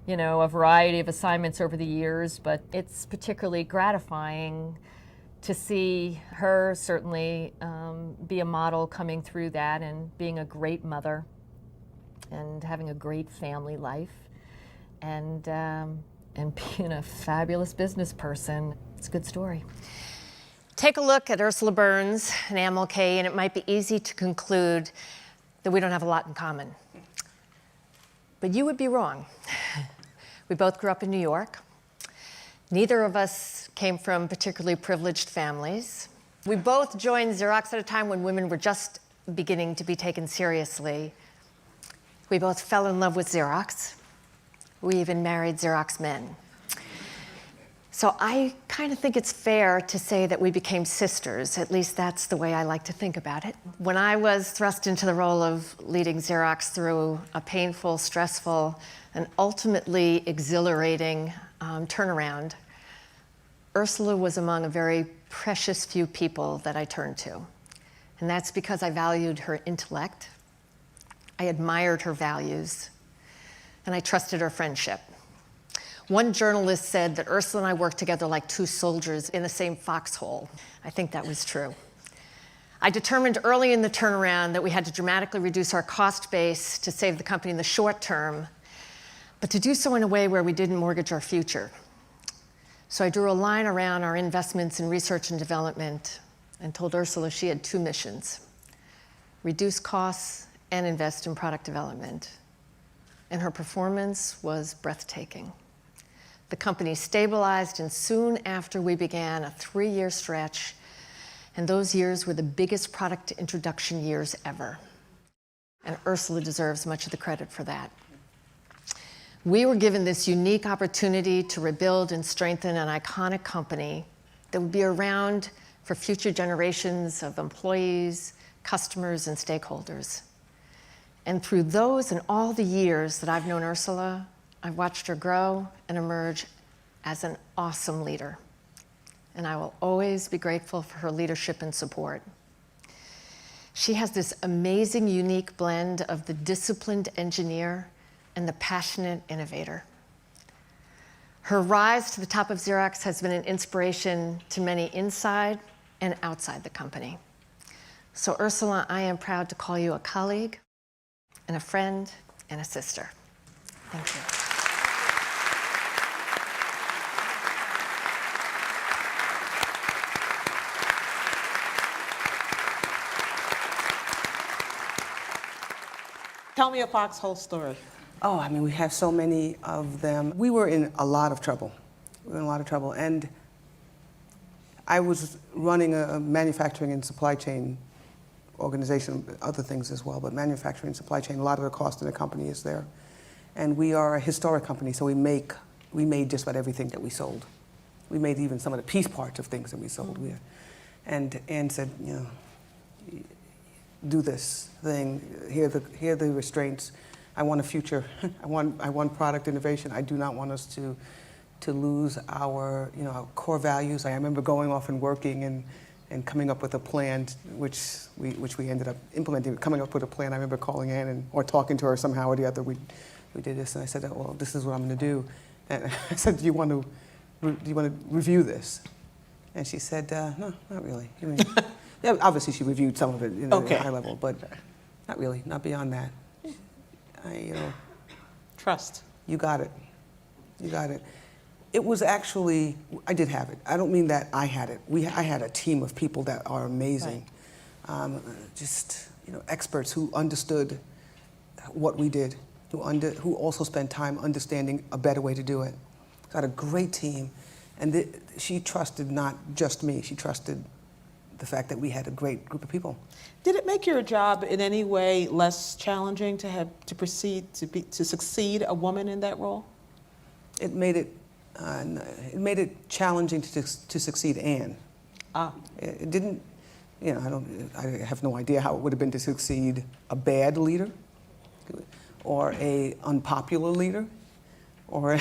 a variety of assignments over the years, but it's particularly gratifying to see her certainly be a model coming through that and being a great mother and having a great family life and being a fabulous business person. It's a good story. Take a look at Ursula Burns and Anne Mulcahy, and it might be easy to conclude that we don't have a lot in common. But you would be wrong. We both grew up in New York. Neither of us came from particularly privileged families. We both joined Xerox at a time when women were just beginning to be taken seriously. We both fell in love with Xerox. We even married Xerox men. So I kind of think it's fair to say that we became sisters. At least that's the way I like to think about it. When I was thrust into the role of leading Xerox through a painful, stressful, and ultimately exhilarating turnaround, Ursula was among a very precious few people that I turned to. And that's because I valued her intellect, I admired her values, and I trusted her friendship. One journalist said that Ursula and I worked together like two soldiers in the same foxhole. I think that was true. I determined early in the turnaround that we had to dramatically reduce our cost base to save the company in the short term, but to do so in a way where we didn't mortgage our future. So I drew a line around our investments in research and development and told Ursula she had two missions: reduce costs and invest in product development. And her performance was breathtaking. The company stabilized, and soon after we began a 3-year stretch, and those years were the biggest product introduction years ever. And Ursula deserves much of the credit for that. We were given this unique opportunity to rebuild and strengthen an iconic company that would be around for future generations of employees, customers, and stakeholders. And through those and all the years that I've known Ursula, I've watched her grow and emerge as an awesome leader. And I will always be grateful for her leadership and support. She has this amazing, unique blend of the disciplined engineer and the passionate innovator. Her rise to the top of Xerox has been an inspiration to many inside and outside the company. So Ursula, I am proud to call you a colleague and a friend and a sister. Thank you. Tell me a foxhole story. Oh, I mean, we have so many of them. We were in a lot of trouble. And I was running a manufacturing and supply chain organization, other things as well, but manufacturing and supply chain, a lot of the cost in the company is there. And we are a historic company, so we made just about everything that we sold. We made even some of the piece parts of things that we sold. And Ann said, you know, do this thing, here are the restraints. I want a future. I want product innovation. I do not want us to lose our, our core values. I remember going off and working and coming up with a plan, which we ended up implementing. Coming up with a plan, I remember calling Ann or talking to her somehow or the other. We did this, and I said, well, this is what I'm going to do. And I said, do you want to review this? And she said, no, not really. I mean, yeah, obviously she reviewed some of it at a high level, but not really, not beyond that. Trust. You got it. You got it. It was actually, I did have it. I don't mean that I had it. I had a team of people that are amazing. Right. Just, experts who understood what we did, who also spent time understanding a better way to do it. Got a great team. And she trusted not just me, she trusted the fact that we had a great group of people. Did it make your job in any way less challenging to succeed a woman in that role? It made it challenging to succeed Ann. It didn't, I have no idea how it would have been to succeed a bad leader, or a unpopular leader, or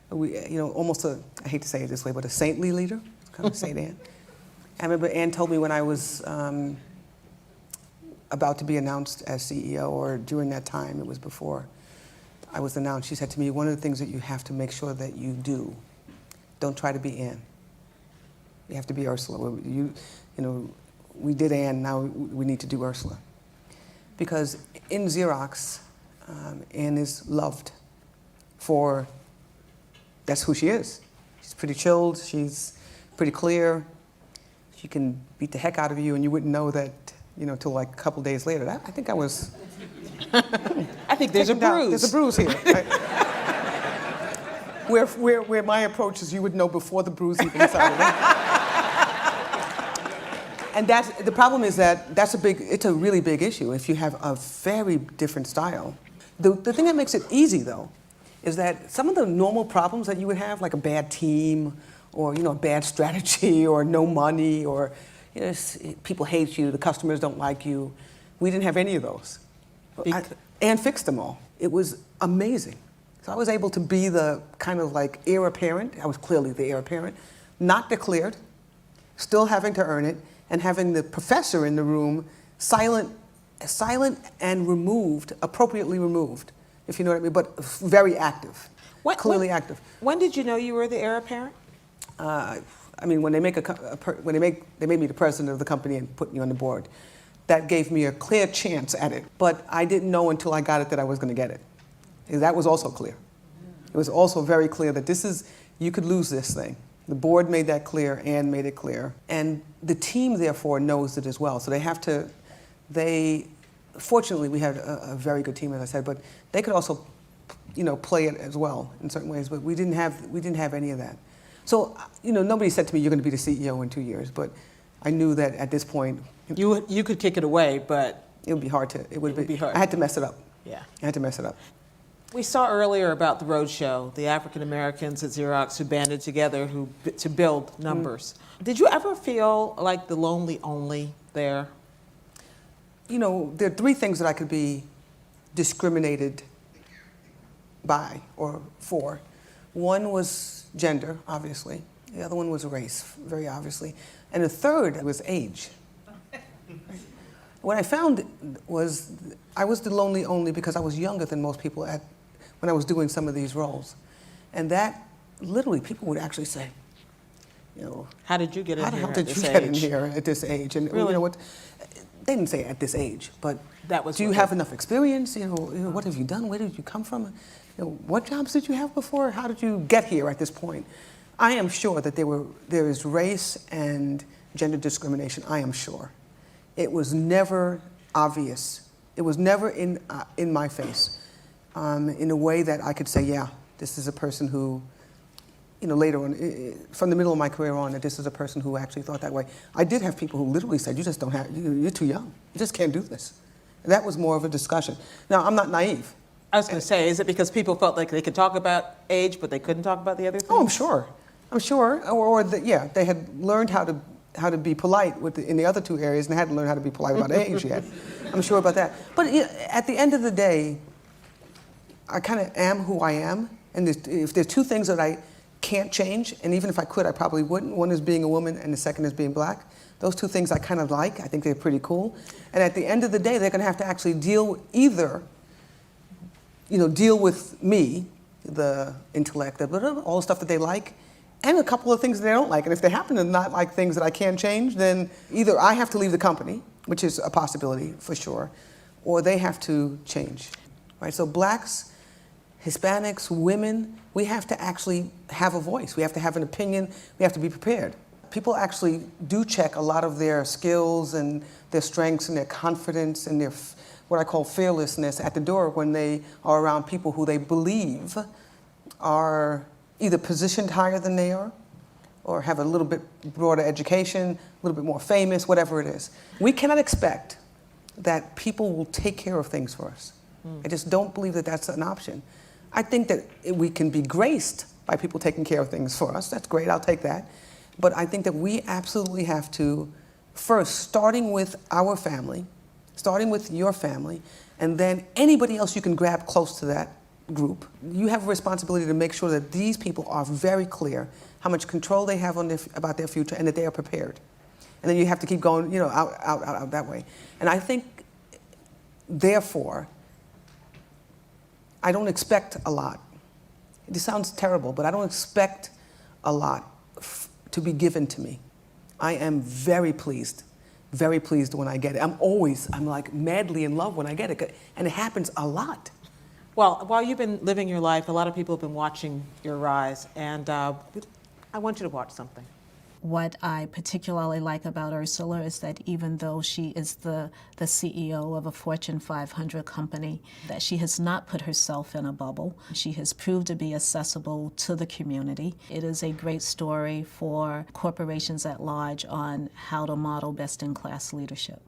almost I hate to say it this way, but a saintly leader. Kind of Saint Ann. I remember Ann told me when I was about to be announced as CEO, or during that time, it was before I was announced, she said to me, one of the things that you have to make sure that you do, don't try to be Ann. You have to be Ursula. We did Ann, now we need to do Ursula. Because in Xerox, Ann is loved for, that's who she is. She's pretty chilled, she's pretty clear. She can beat the heck out of you and you wouldn't know that, till like a couple days later. I think I was... I think there's a bruise. There's a bruise here. Right? where my approach is, you would know before the bruise even started. And the problem is that it's a really big issue. If you have a very different style, The thing that makes it easy, though, is that some of the normal problems that you would have, like a bad team, or a bad strategy, or no money, or people hate you, the customers don't like you, we didn't have any of those. And fixed them all. It was amazing. So I was able to be the kind of like heir apparent. I was clearly the heir apparent, not declared, still having to earn it, and having the professor in the room silent and removed, appropriately removed, if you know what I mean, but very active, clearly active. When did you know you were the heir apparent? I mean, when they made me the president of the company and put me on the board, that gave me a clear chance at it. But I didn't know until I got it that I was going to get it. That was also clear. It was also very clear that you could lose this thing. The board made that clear, Anne made it clear. And the team, therefore, knows it as well. So fortunately, we had a very good team, as I said, but they could also, play it as well in certain ways, but we didn't have any of that. So, nobody said to me, you're going to be the CEO in 2 years, but I knew that at this point. You could kick it away, but it would be hard to, it would be hard. I had to mess it up. Yeah. I had to mess it up. We saw earlier about the roadshow, the African Americans at Xerox who banded together to build numbers. Did you ever feel like the lonely only there? There are three things that I could be discriminated by or for. One was gender, obviously. The other one was race, very obviously. And the third was age. What I found was I was the lonely only because I was younger than most people when I was doing some of these roles. And that, literally, people would actually say, how did you get in here? How did you get in here at this age? And really? They didn't say at this age, but do you have enough experience? What have you done? Where did you come from? What jobs did you have before? How did you get here at this point? I am sure that there is race and gender discrimination. I am sure. It was never obvious. It was never in my face, in a way that I could say, yeah, this is a person who, later on, from the middle of my career on, that this is a person who actually thought that way. I did have people who literally said, you're too young. You just can't do this. And that was more of a discussion. Now, I'm not naive. I was going to say, is it because people felt like they could talk about age, but they couldn't talk about the other things? Oh, I'm sure. They had learned how to be polite in the other two areas, and they hadn't learned how to be polite about age yet. I'm sure about that. But at the end of the day, I kind of am who I am. And if there's two things that I can't change, and even if I could, I probably wouldn't. One is being a woman, and the second is being black. Those two things I kind of like. I think they're pretty cool. And at the end of the day, they're going to have to actually deal with me, the intellect, all the stuff that they like, and a couple of things that they don't like. And if they happen to not like things that I can change, then either I have to leave the company, which is a possibility for sure, or they have to change. Right? So blacks, Hispanics, women, we have to actually have a voice. We have to have an opinion. We have to be prepared. People actually do check a lot of their skills and their strengths and their confidence and their what I call fearlessness at the door when they are around people who they believe are either positioned higher than they are or have a little bit broader education, a little bit more famous, whatever it is. We cannot expect that people will take care of things for us. I just don't believe that that's an option. I think that we can be graced by people taking care of things for us. That's great, I'll take that. But I think that we absolutely have to, first, starting with our family, starting with your family, and then anybody else you can grab close to that group, you have a responsibility to make sure that these people are very clear how much control they have about their future and that they are prepared. And then you have to keep going, out that way. And I think, therefore, I don't expect a lot. It sounds terrible, but I don't expect a lot to be given to me. I am very pleased when I get it. I'm like madly in love when I get it, and it happens a lot. Well, while you've been living your life, a lot of people have been watching your rise, and I want you to watch something. What I particularly like about Ursula is that even though she is the CEO of a Fortune 500 company, that she has not put herself in a bubble. She has proved to be accessible to the community. It is a great story for corporations at large on how to model best-in-class leadership.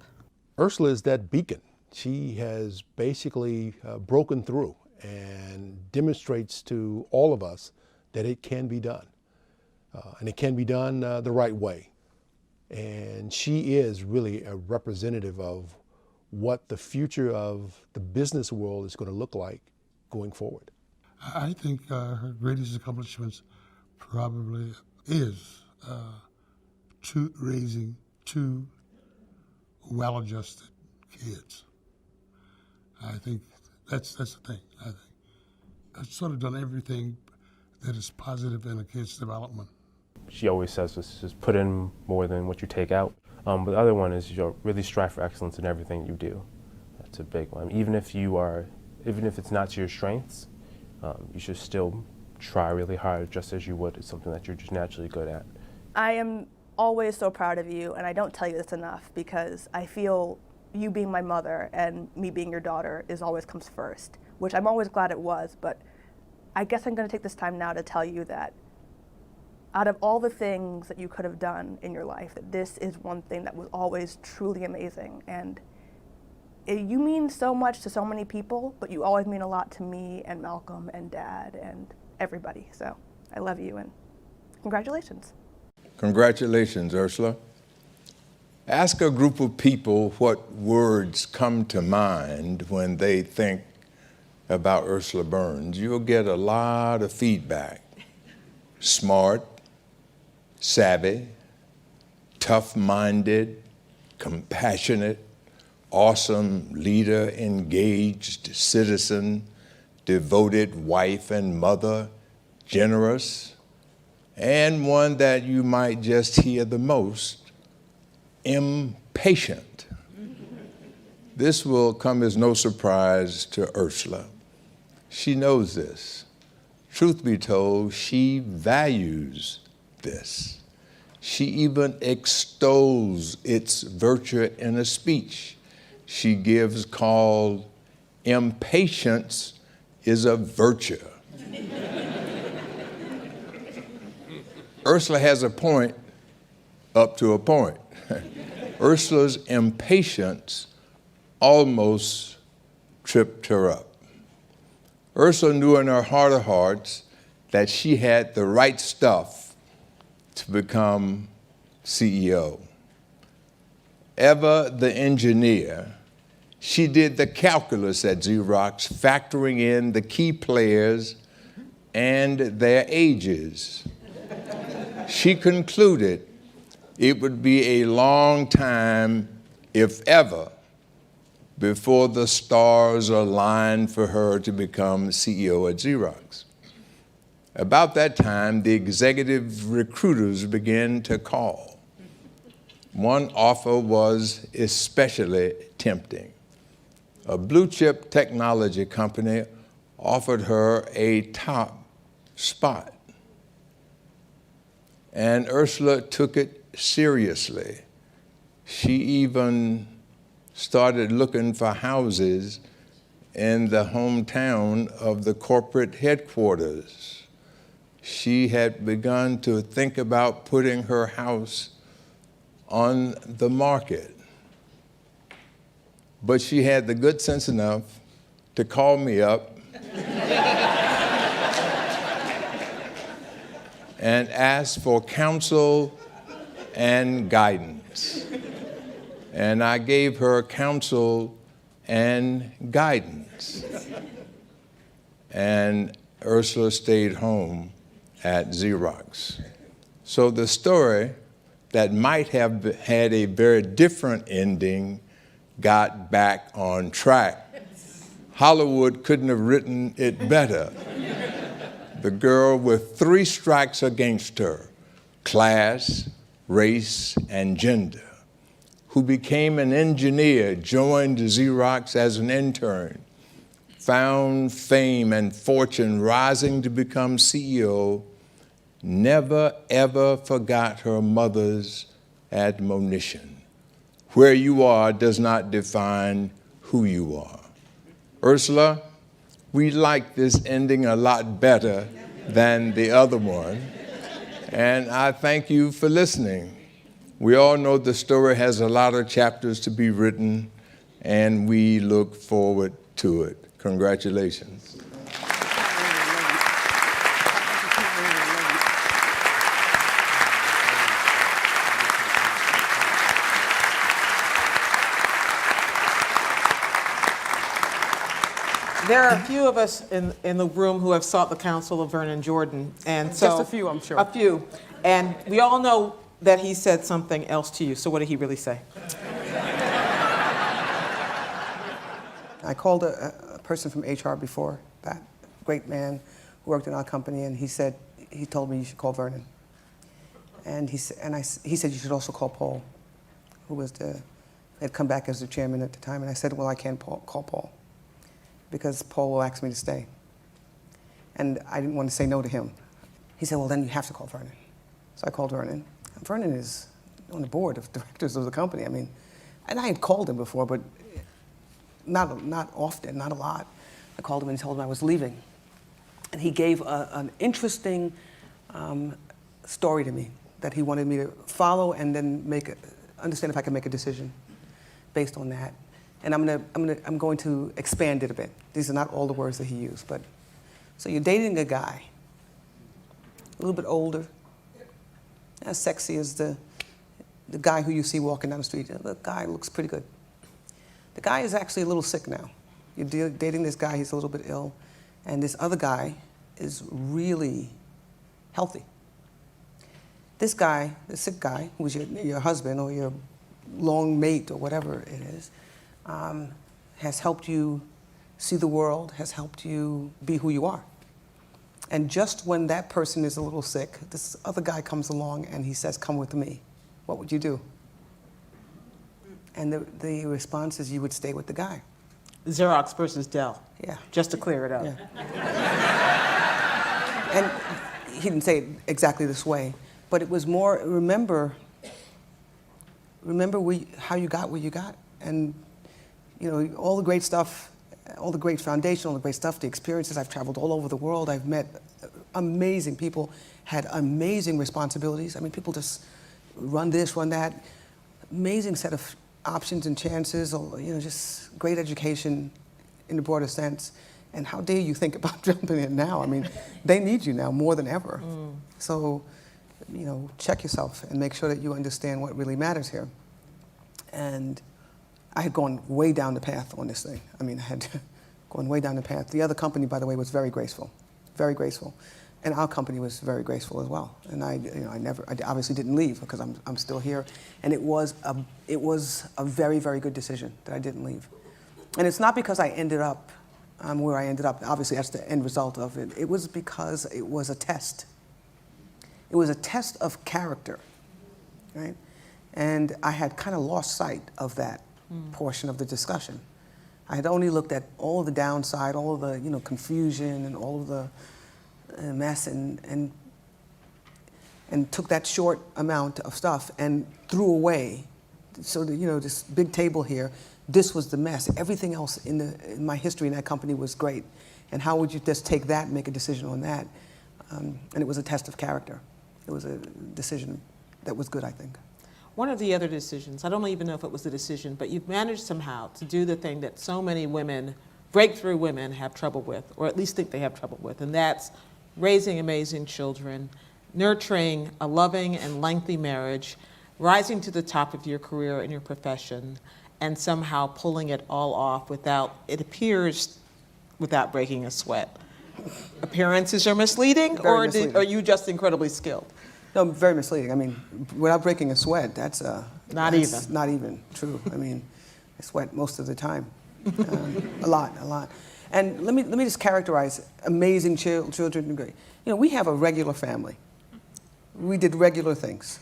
Ursula is that beacon. she has basically broken through and demonstrates to all of us that it can be done. And it can be done the right way. And she is really a representative of what the future of the business world is going to look like going forward. I think her greatest accomplishments probably is raising two well-adjusted kids. I think that's the thing. I think I've sort of done everything that is positive in a kid's development. She always says this, just put in more than what you take out. But the other one is, really strive for excellence in everything you do. That's a big one. Even if it's not to your strengths, you should still try really hard, just as you would. It's something that you're just naturally good at. I am always so proud of you, and I don't tell you this enough because I feel you being my mother and me being your daughter always comes first, which I'm always glad it was, but I guess I'm going to take this time now to tell you that out of all the things that you could have done in your life, that this is one thing that was always truly amazing. And you mean so much to so many people, but you always mean a lot to me and Malcolm and Dad and everybody. So I love you and congratulations. Congratulations, Ursula. Ask a group of people what words come to mind when they think about Ursula Burns. You'll get a lot of feedback. Smart, savvy, tough-minded, compassionate, awesome leader, engaged citizen, devoted wife and mother, generous, and one that you might just hear the most, impatient. This will come as no surprise to Ursula. She knows this. Truth be told, she values this. She even extols its virtue in a speech she gives called "Impatience is a Virtue." Ursula has a point up to a point. Ursula's impatience almost tripped her up. Ursula knew in her heart of hearts that she had the right stuff to become CEO. Ever the engineer, she did the calculus at Xerox, factoring in the key players and their ages. She concluded it would be a long time, if ever, before the stars aligned for her to become CEO at Xerox. About that time, the executive recruiters began to call. One offer was especially tempting. A blue-chip technology company offered her a top spot. And Ursula took it seriously. She even started looking for houses in the hometown of the corporate headquarters. She had begun to think about putting her house on the market. But she had the good sense enough to call me up and ask for counsel and guidance. And I gave her counsel and guidance. And Ursula stayed home at Xerox. So the story that might have had a very different ending got back on track. Hollywood couldn't have written it better. The girl with 3 strikes against her, class, race, and gender, who became an engineer, joined Xerox as an intern, found fame and fortune rising to become CEO, never ever forgot her mother's admonition. Where you are does not define who you are. Ursula, we like this ending a lot better than the other one, and I thank you for listening. We all know the story has a lot of chapters to be written, and we look forward to it. Congratulations. There are a few of us in the room who have sought the counsel of Vernon Jordan, and so Just a few, I'm sure. A few, and we all know that he said something else to you. So what did he really say? I called a person from HR before that, great man who worked in our company, and he told me you should call Vernon. And he said you should also call Paul, who had come back as the chairman at the time. And I said, well, I can't call Paul, because Paul will ask me to stay. And I didn't want to say no to him. He said, well, then you have to call Vernon. So I called Vernon. And Vernon is on the board of directors of the company. I mean, and I had called him before, but not often, not a lot. I called him and told him I was leaving. And he gave an interesting story to me that he wanted me to follow and then understand if I could make a decision based on that. And I'm going to expand it a bit. These are not all the words that he used, but so you're dating a guy, a little bit older, as sexy as the guy who you see walking down the street. The guy looks pretty good. The guy is actually a little sick now. You're dating this guy, he's a little bit ill, and this other guy is really healthy. This guy, the sick guy, who's your husband or your long mate or whatever it is, has helped you see the world, has helped you be who you are. And just when that person is a little sick, this other guy comes along and he says, come with me. What would you do? And the response is you would stay with the guy. Xerox versus Dell. Yeah. Just to clear it up. Yeah. And he didn't say it exactly this way, but it was more, remember how you got where you got. And you know, all the great stuff, all the great foundation, all the great stuff, the experiences. I've traveled all over the world. I've met amazing people, had amazing responsibilities. I mean, people just run this, run that. Amazing set of options and chances, you know, just great education in the broader sense. And how dare you think about jumping in now? I mean, they need you now more than ever. So, you know, check yourself and make sure that you understand what really matters here. And I had gone way down the path on this thing. I mean, I had gone way down the path. The other company, by the way, was very graceful, and our company was very graceful as well. And I obviously didn't leave because I'm still here. And it was a very, very good decision that I didn't leave. And it's not because I ended up where I ended up. Obviously, that's the end result of it. It was because it was a test. It was a test of character, right? And I had kind of lost sight of that portion of the discussion. I had only looked at all of the downside, all of the confusion and all of the mess and took that short amount of stuff and threw away. So this big table here, this was the mess. Everything else in my history in that company was great. And how would you just take that and make a decision on that? And it was a test of character. It was a decision that was good, I think. One of the other decisions, I don't even know if it was a decision, but you've managed somehow to do the thing that so many women, breakthrough women, have trouble with, or at least think they have trouble with, and that's raising amazing children, nurturing a loving and lengthy marriage, rising to the top of your career and your profession, and somehow pulling it all off without breaking a sweat. Appearances are misleading, or are you just incredibly skilled? No, very misleading. I mean, without breaking a sweat, that's not even true. I mean, I sweat most of the time, a lot. And let me just characterize amazing children. We have a regular family. We did regular things.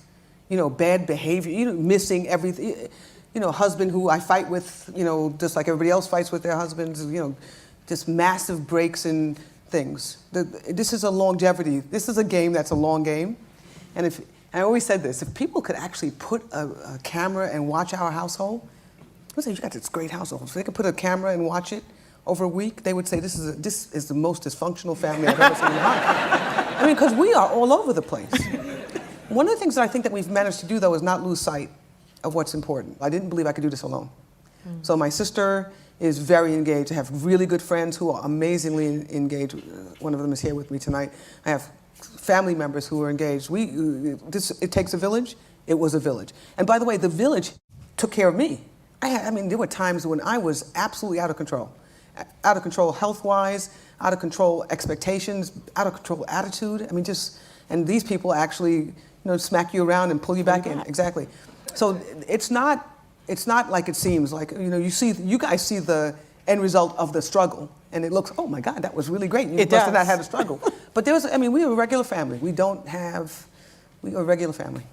Bad behavior. Missing everything. Husband who I fight with. Just like everybody else fights with their husbands. Just massive breaks in things. This is a longevity. This is a game that's a long game. And I always said this, if people could actually put a camera and watch our household, we say, you got this great household. So they could put a camera and watch it over a week, they would say, this is the most dysfunctional family I've ever seen in my life. I mean, because we are all over the place. One of the things that I think that we've managed to do, though, is not lose sight of what's important. I didn't believe I could do this alone. So my sister is very engaged. I have really good friends who are amazingly engaged. One of them is here with me tonight. I have family members who are engaged. It takes a village. It was a village. And by the way, the village took care of me. I mean, there were times when I was absolutely out of control health-wise, out of control expectations, out of control attitude. I mean, and these people actually, smack you around and pull you back in. Exactly. So it's not like it seems. Like, you guys see the end result of the struggle, and it looks, oh my God, that was really great. You must have not had a struggle. But we were a regular family. We are a regular family.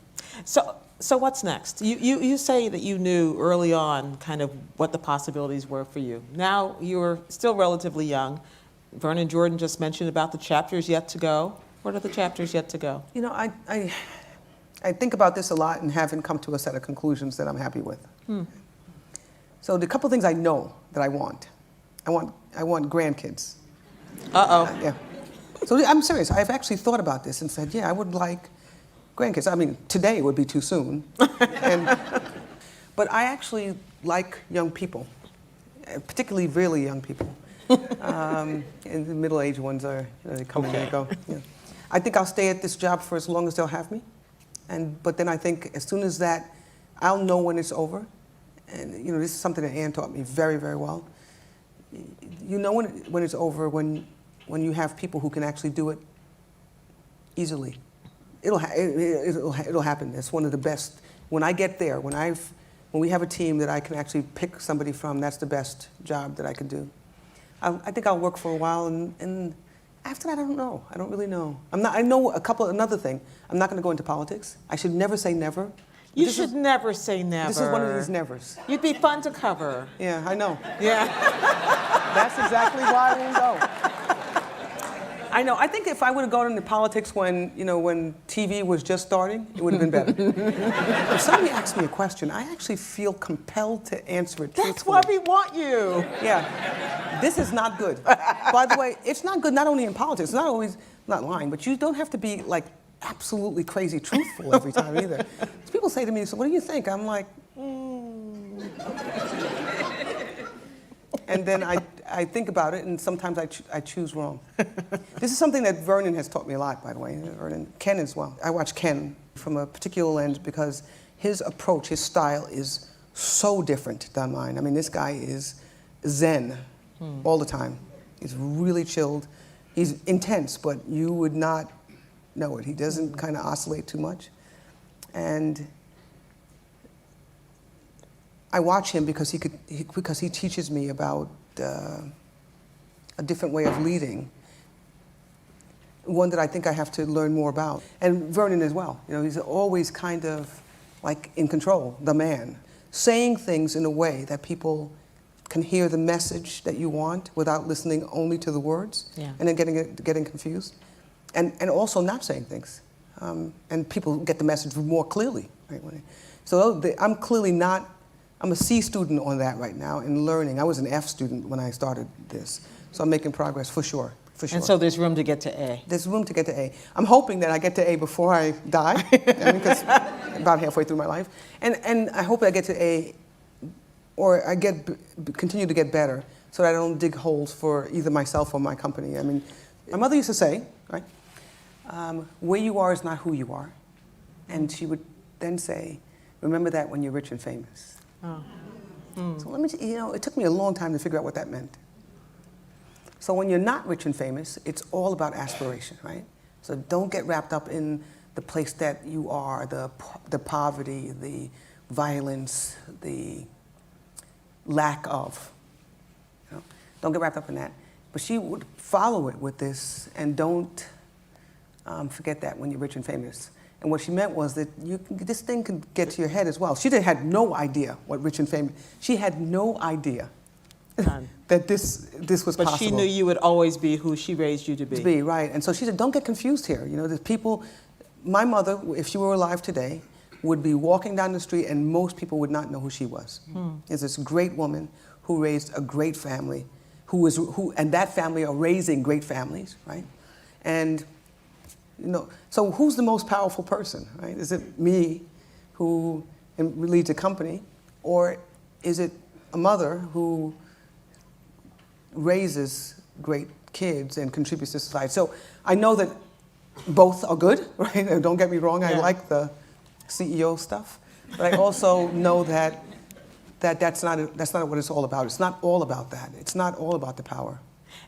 So what's next? You say that you knew early on kind of what the possibilities were for you. Now you're still relatively young. Vernon Jordan just mentioned about the chapters yet to go. What are the chapters yet to go? I think about this a lot and haven't come to a set of conclusions that I'm happy with. So the couple things I know that I want grandkids. Yeah. So I'm serious. I've actually thought about this and said, yeah, I would like grandkids. I mean, today would be too soon. But I actually like young people, particularly really young people. And the middle-aged ones they come and they go. Yeah. I think I'll stay at this job for as long as they'll have me. But then I think as soon as that, I'll know when it's over. And this is something that Anne taught me very, very well. You know when it's over when you have people who can actually do it easily. It'll happen. It's one of the best. When I get there, when we have a team that I can actually pick somebody from, that's the best job that I can do. I think I'll work for a while, and after that, I don't know. I don't really know. I know another thing. I'm not going to go into politics. I should never say never. You should never say never. This is one of these nevers. You'd be fun to cover. Yeah, I know. Yeah. That's exactly why I didn't go. I know. I think if I would have gone into politics when TV was just starting, it would have been better. If somebody asks me a question, I actually feel compelled to answer it truthfully. That's why we want you. Yeah. This is not good. By the way, it's not good not only in politics. It's not always not lying, but you don't have to be like absolutely crazy truthful every time either. People say to me, so what do you think? I'm like, And then I think about it, and sometimes I choose wrong. This is something that Vernon has taught me a lot, by the way, and Ken as well. I watch Ken from a particular lens because his approach, his style is so different than mine. I mean, this guy is zen all the time. He's really chilled. He's intense, but you would not know it. He doesn't kind of oscillate too much. And I watch him because he teaches me about a different way of leading, one that I think I have to learn more about. And Vernon as well. He's always kind of like in control, the man, saying things in a way that people can hear the message that you want without listening only to the words, and then getting confused, and also not saying things, and people get the message more clearly. Right? So I'm clearly not. I'm a C student on that right now and learning. I was an F student when I started this, so I'm making progress for sure. And so there's room to get to A. There's room to get to A. I'm hoping that I get to A before I die, because about halfway through my life, and I hope I get to A, or I continue to get better, so that I don't dig holes for either myself or my company. I mean, my mother used to say, right, where you are is not who you are, and she would then say, remember that when you're rich and famous. So let me, it took me a long time to figure out what that meant. So when you're not rich and famous, it's all about aspiration, right? So don't get wrapped up in the place that you are, the poverty, the violence, the lack of. Don't get wrapped up in that. But she would follow it with this, and don't forget that when you're rich and famous. And what she meant was that this thing can get to your head as well. She had no idea what rich and famous. She had no idea that this was possible. But she knew you would always be who she raised you to be. To be, right. And so she said, don't get confused here. There's people. My mother, if she were alive today, would be walking down the street, and most people would not know who she was. Is this great woman who raised a great family, and that family are raising great families, right? And so who's the most powerful person, right? Is it me, who leads a company, or is it a mother who raises great kids and contributes to society. So I know that both are good, right? Don't get me wrong, I like the CEO stuff, but I also know that that's not what it's all about. It's not all about that. It's not all about the power.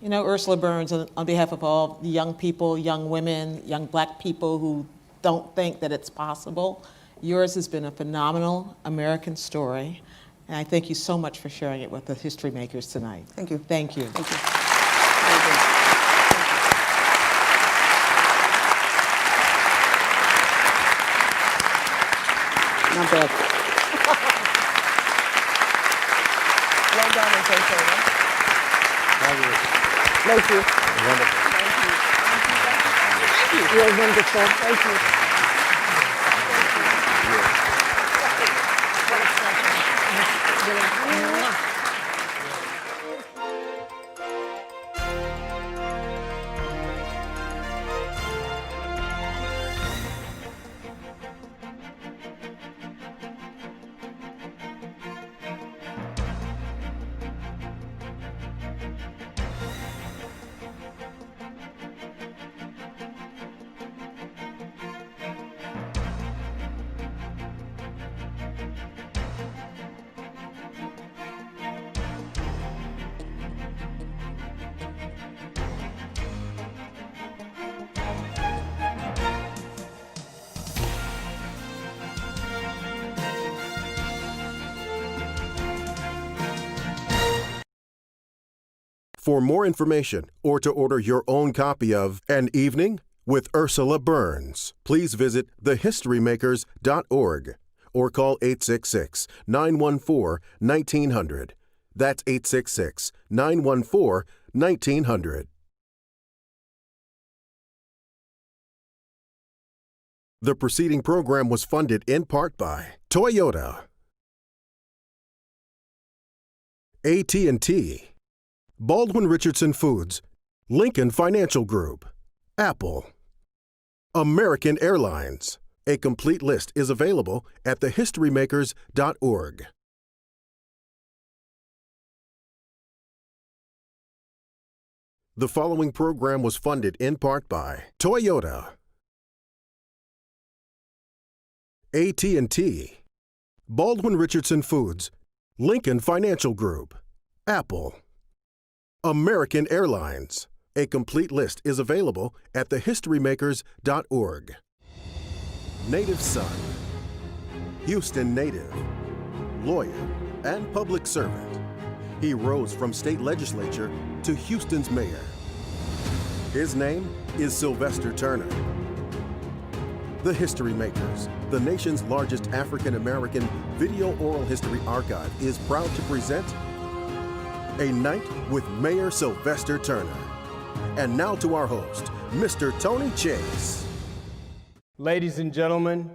You know, Ursula Burns, on behalf of all the young people, young women, young black people who don't think that it's possible, yours has been a phenomenal American story. And I thank you so much for sharing it with the History Makers tonight. Thank you. Thank you. Thank you. Not bad. Well done, and so right? Thank you. Wonderful. Thank you. You're wonderful. Thank you. For more information or to order your own copy of An Evening with Ursula Burns, please visit thehistorymakers.org or call 866-914-1900. That's 866-914-1900. The preceding program was funded in part by Toyota, AT&T, Baldwin Richardson Foods, Lincoln Financial Group, Apple, American Airlines. A complete list is available at thehistorymakers.org. The following program was funded in part by Toyota, AT&T, Baldwin Richardson Foods, Lincoln Financial Group, Apple, American Airlines. A complete list is available at thehistorymakers.org. Native son, Houston native, lawyer, and public servant. He rose from state legislature to Houston's mayor. His name is Sylvester Turner. The History Makers, the nation's largest African-American video oral history archive, is proud to present A Night with Mayor Sylvester Turner. And now to our host, Mr. Tony Chase. Ladies and gentlemen,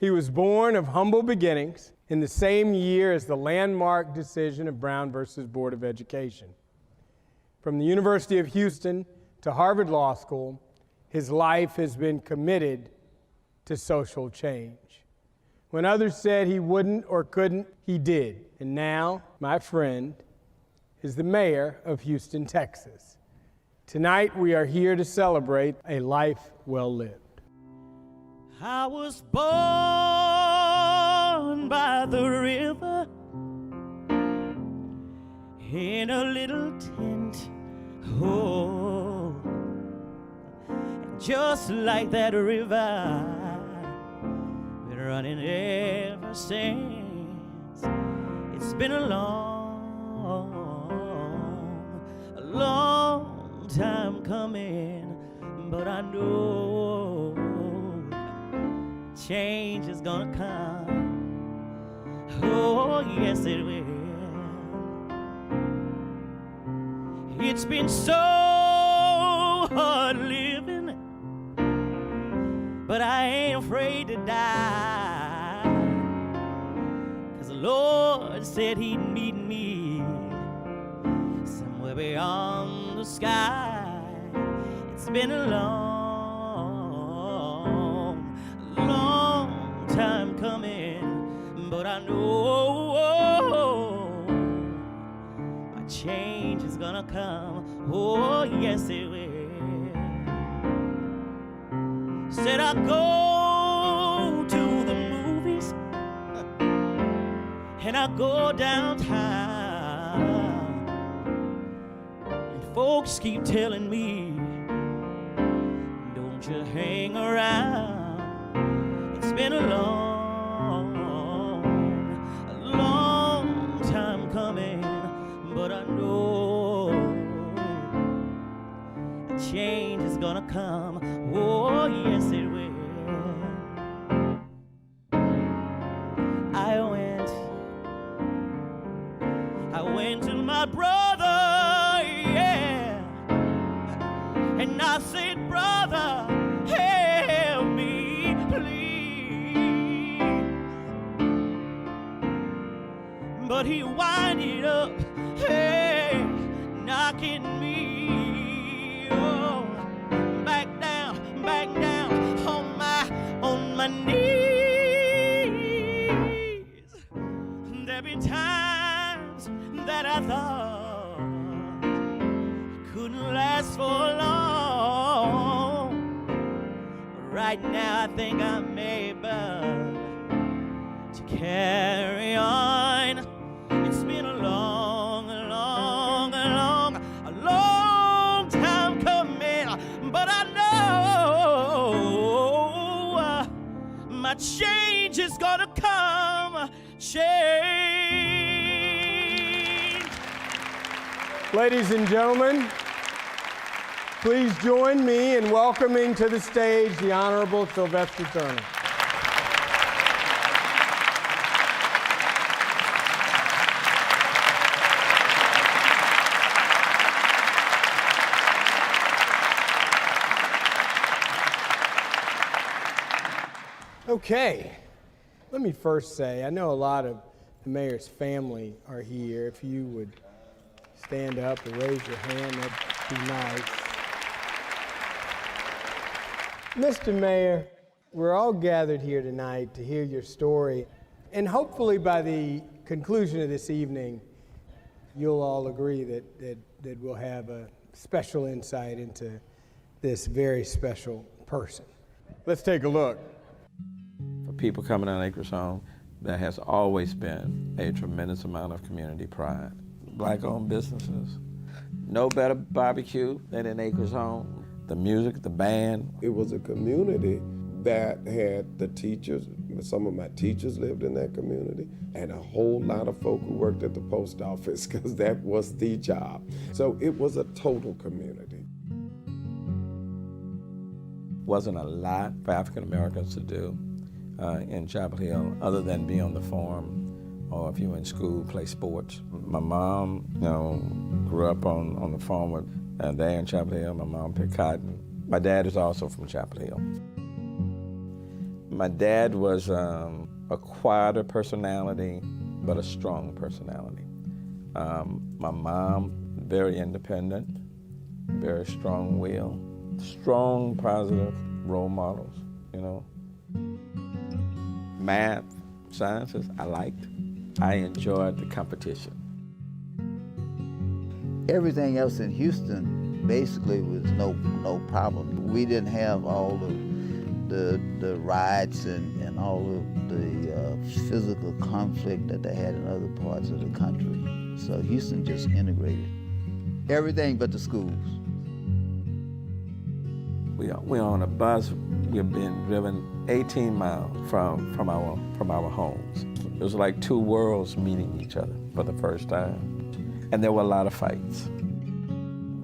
he was born of humble beginnings in the same year as the landmark decision of Brown versus Board of Education. From the University of Houston to Harvard Law School, his life has been committed to social change. When others said he wouldn't or couldn't, he did. And now, my friend is the mayor of Houston, Texas. Tonight, we are here to celebrate a life well lived. I was born by the river in a little tent. Oh, just like that river, been running ever since. It's been a long time coming, but I know change is gonna come. Oh, yes it will. It's been so hard living, but I ain't afraid to die, 'cause the Lord said he'd meet me somewhere beyond the sky. It's been a long time coming, but I know gonna come. Oh, yes, it will. Said I go to the movies and I go downtown, and folks keep telling me, don't you hang around. It's been a long time coming, but I know a change is gonna come. Oh, yes, it will. I went to my brother, yeah, and I said, brother, help me, please. But he winded up, hey, knocking me, oh, back down on my knees. There been times that I thought couldn't last for long, but right now I think I'm able to carry on. It's been a long time coming, but I know my change is gonna come. Change. Ladies and gentlemen, please join me in welcoming to the stage the Honorable Sylvester Turner. Okay, let me first say, I know a lot of the mayor's family are here. If you would stand up and raise your hand, that'd be nice. Mr. Mayor, we're all gathered here tonight to hear your story, and hopefully by the conclusion of this evening, you'll all agree that we'll have a special insight into this very special person. Let's take a look. For people coming on Acres Home, there has always been a tremendous amount of community pride. Black-owned businesses. No better barbecue than in Acres Home. The music, the band. It was a community that had the teachers. Some of my teachers lived in that community, and a whole lot of folk who worked at the post office, because that was the job. So it was a total community. Wasn't a lot for African Americans to do in Chapel Hill, other than be on the farm, or if you were in school, play sports. My mom, grew up on the farm there in Chapel Hill. My mom picked cotton. My dad is also from Chapel Hill. My dad was a quieter personality, but a strong personality. My mom, very independent, very strong-willed, strong, positive role models, Math, sciences, I liked. I enjoyed the competition. Everything else in Houston basically was no problem. We didn't have all of the riots and all of the physical conflict that they had in other parts of the country. So Houston just integrated everything but the schools. We're on a bus. We're being driven 18 miles from our homes. It was like two worlds meeting each other for the first time. And there were a lot of fights.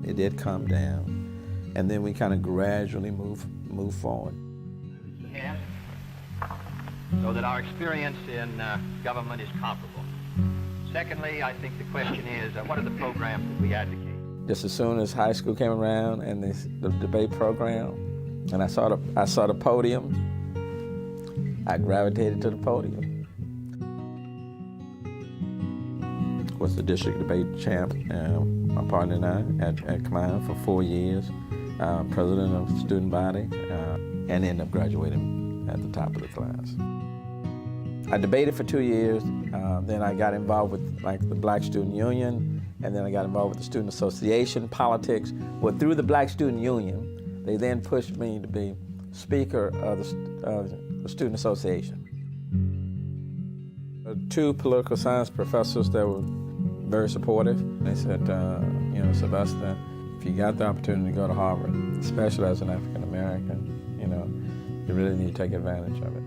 It did calm down. And then we kind of gradually move forward. Yes, so that our experience in government is comparable. Secondly, I think the question is, what are the programs that we advocate? Just as soon as high school came around and the debate program, and I saw the podium, I gravitated to the podium. Was the district debate champ, my partner and I, at Command for 4 years, president of the student body, and ended up graduating at the top of the class. I debated for 2 years, then I got involved with the Black Student Union, And then I got involved with the Student Association, politics. Well, through the Black Student Union, they then pushed me to be Speaker of the Student Association. 2 political science professors that were very supportive. They said, Sylvester, if you got the opportunity to go to Harvard, especially as an African American, you really need to take advantage of it.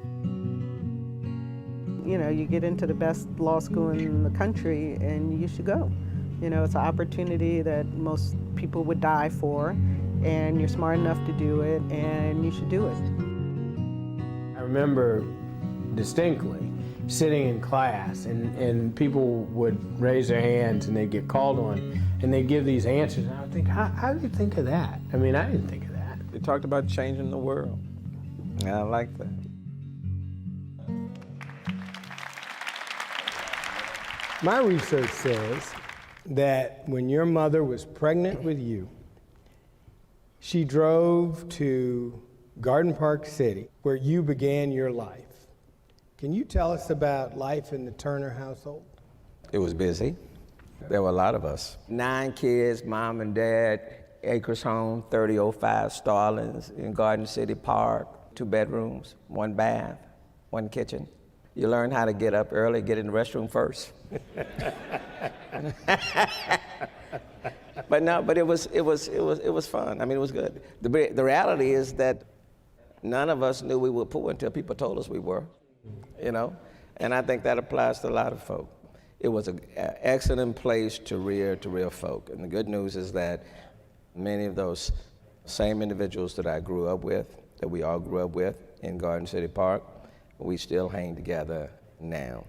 You get into the best law school in the country and you should go. It's an opportunity that most people would die for, and you're smart enough to do it, and you should do it. I remember distinctly sitting in class and people would raise their hands and they'd get called on and they'd give these answers, and I would think, how did you think of that? I mean, I didn't think of that. They talked about changing the world. I like that. My research says that when your mother was pregnant with you, she drove to Garden Park City, where you began your life. Can you tell us about life in the Turner household? It was busy. There were a lot of us. 9 kids, mom and dad, Acres home, 3005 Starlings in Garden City Park, 2 bedrooms, 1 bath, 1 kitchen. You learn how to get up early, get in the restroom first. But it was fun. I mean, it was good. The reality is that none of us knew we were poor until people told us we were, And I think that applies to a lot of folk. It was an excellent place to rear folk. And the good news is that many of those same individuals that I grew up with, that we all grew up with in Garden City Park, we still hang together now.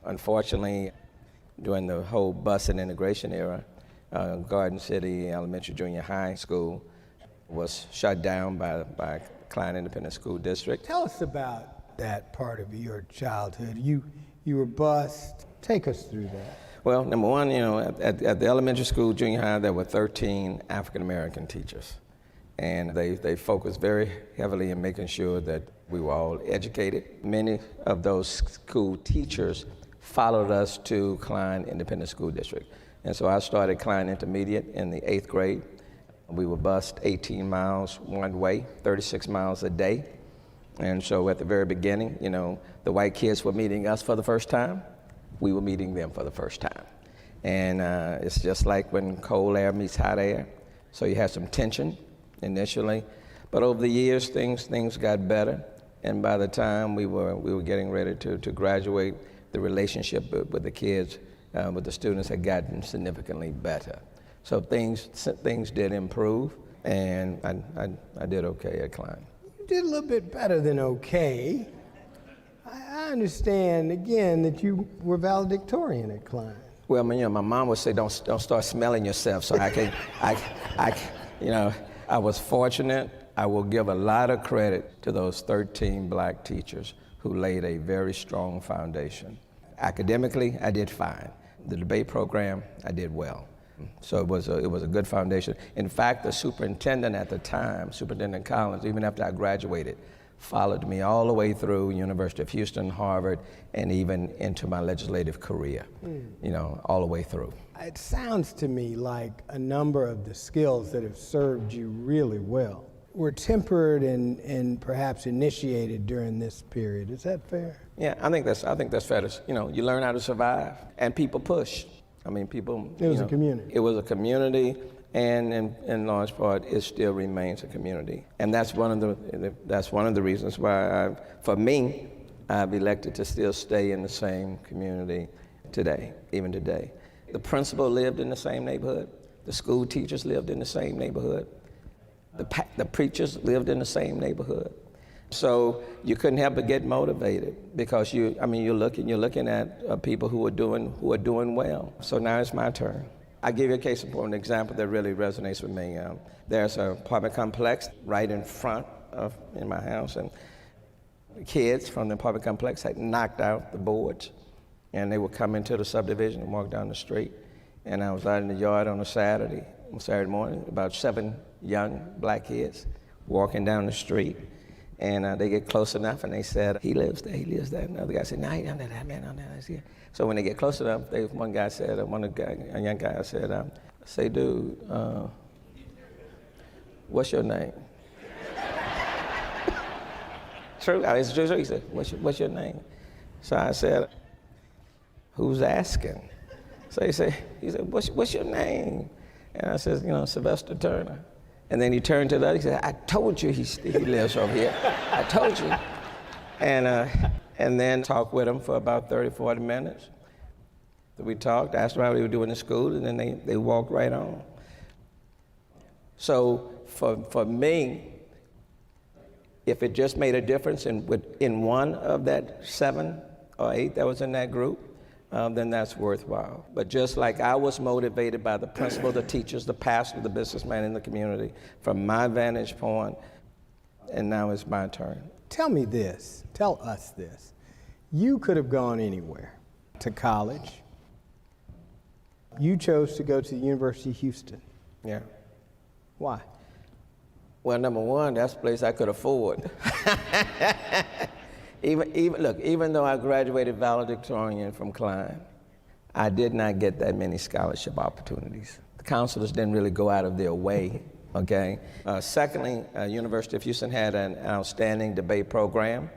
Unfortunately, during the whole bus and integration era, Garden City Elementary Junior High School was shut down by Klein Independent School District. Tell us about that part of your childhood. You were bused. Take us through that. Well, number one, at the elementary school, junior high, there were 13 African American teachers. And they focused very heavily in making sure that we were all educated. Many of those school teachers followed us to Klein Independent School District. And so I started Klein Intermediate in the 8th grade. We were bused 18 miles one way, 36 miles a day. And so at the very beginning, the white kids were meeting us for the first time. We were meeting them for the first time. And it's just like when cold air meets hot air. So you have some tension initially, but over the years, things got better. And by the time we were getting ready to graduate, the relationship with the kids, with the students, had gotten significantly better. So things did improve, and I did okay at Klein. You did a little bit better than okay. I understand again that you were valedictorian at Klein. Well, my mom would say, don't start smelling yourself. So I was fortunate. I will give a lot of credit to those 13 black teachers who laid a very strong foundation. Academically, I did fine. The debate program, I did well. So it was a good foundation. In fact, the superintendent at the time, Superintendent Collins, even after I graduated, followed me all the way through University of Houston, Harvard, and even into my legislative career, all the way through. It sounds to me like a number of the skills that have served you really well were tempered and perhaps initiated during this period. Is that fair? Yeah, I think that's fair. You learn how to survive, and people push. I mean, people. It was a community. It was a community, and in large part, it still remains a community. And that's one of the reasons why, for me, I've elected to still stay in the same community today, even today. The principal lived in the same neighborhood. The school teachers lived in the same neighborhood. The preachers lived in the same neighborhood. So you couldn't help but get motivated because you're looking at people who are doing well. So now it's my turn. I'll give you a case in point, an example that really resonates with me. There's an apartment complex right in front in my house, and the kids from the apartment complex had knocked out the boards, and they would come into the subdivision and walk down the street. And I was out in the yard on Saturday morning, about 7 young black kids walking down the street, And they get close enough, and they said, he lives there. And the other guy said, no, he don't know that, man, So when they get close enough, one guy said, a young guy said, say, dude, what's your name? True, it's true. He said, what's your name? So I said, who's asking? So he said, what's your name? And I said, Sylvester Turner. And then he turned to the other, he said, I told you he lives over here. I told you. And then talked with him for about 30, 40 minutes. We talked, asked him how he was doing in school, and then they walked right on. So for me, if it just made a difference in one of that 7 or 8 that was in that group, then that's worthwhile. But just like I was motivated by the principal, the teachers, the pastor, the businessman in the community, from my vantage point, and now it's my turn. Tell me this, tell us this. You could have gone anywhere, to college. You chose to go to the University of Houston. Yeah. Why? Well, number one, that's a place I could afford. Even though I graduated valedictorian from Klein, I did not get that many scholarship opportunities. The counselors didn't really go out of their way, okay? Secondly, University of Houston had an outstanding debate program.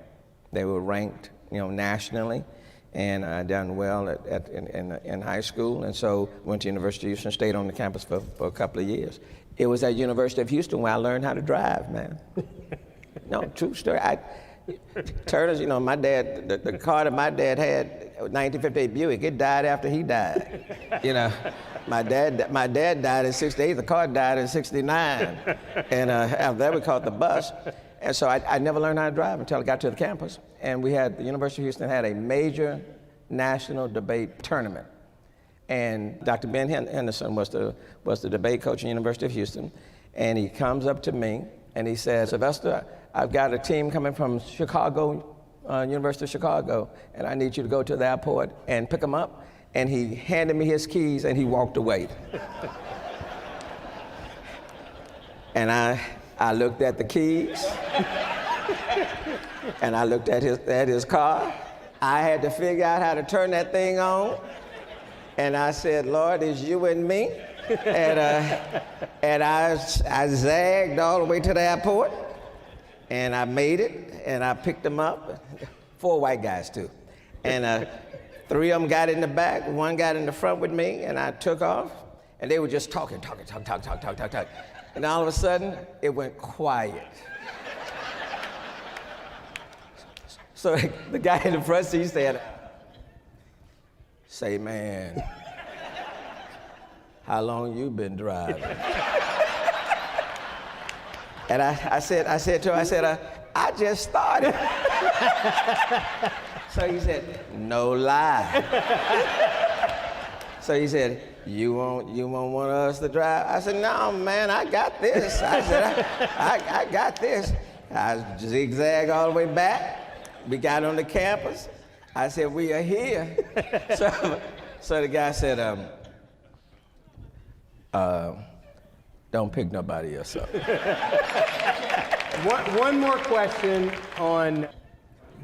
They were ranked, nationally, and I done well in high school, and so went to University of Houston, stayed on the campus for a couple of years. It was at University of Houston where I learned how to drive, man. No, true story. Turtles, my dad, the car that my dad had, 1958 Buick, it died after he died. My dad died in 68, the car died in 69. And after that we caught the bus. And so I never learned how to drive until I got to the campus. And the University of Houston had a major national debate tournament. And Dr. Ben Henderson was the debate coach at the University of Houston. And he comes up to me and he said, Sylvester, I've got a team coming from Chicago, University of Chicago, and I need you to go to the airport and pick them up. And he handed me his keys and he walked away. And I looked at the keys and I looked at his car. I had to figure out how to turn that thing on. And I said, Lord, it's you and me. And I zagged all the way to the airport. And I made it, and I picked them up. 4 white guys, too. And 3 of them got in the back, 1 got in the front with me, and I took off. And they were just talking. And all of a sudden, it went quiet. So the guy in the front seat said, say, man, how long you been driving? And I said to him, I just started. So he said, no lie. So he said, you won't want us to drive? I said, no, man, I got this. I said, I got this. I zigzagged all the way back. We got on the campus. I said, we are here. So the guy said, don't pick nobody else up. One more question on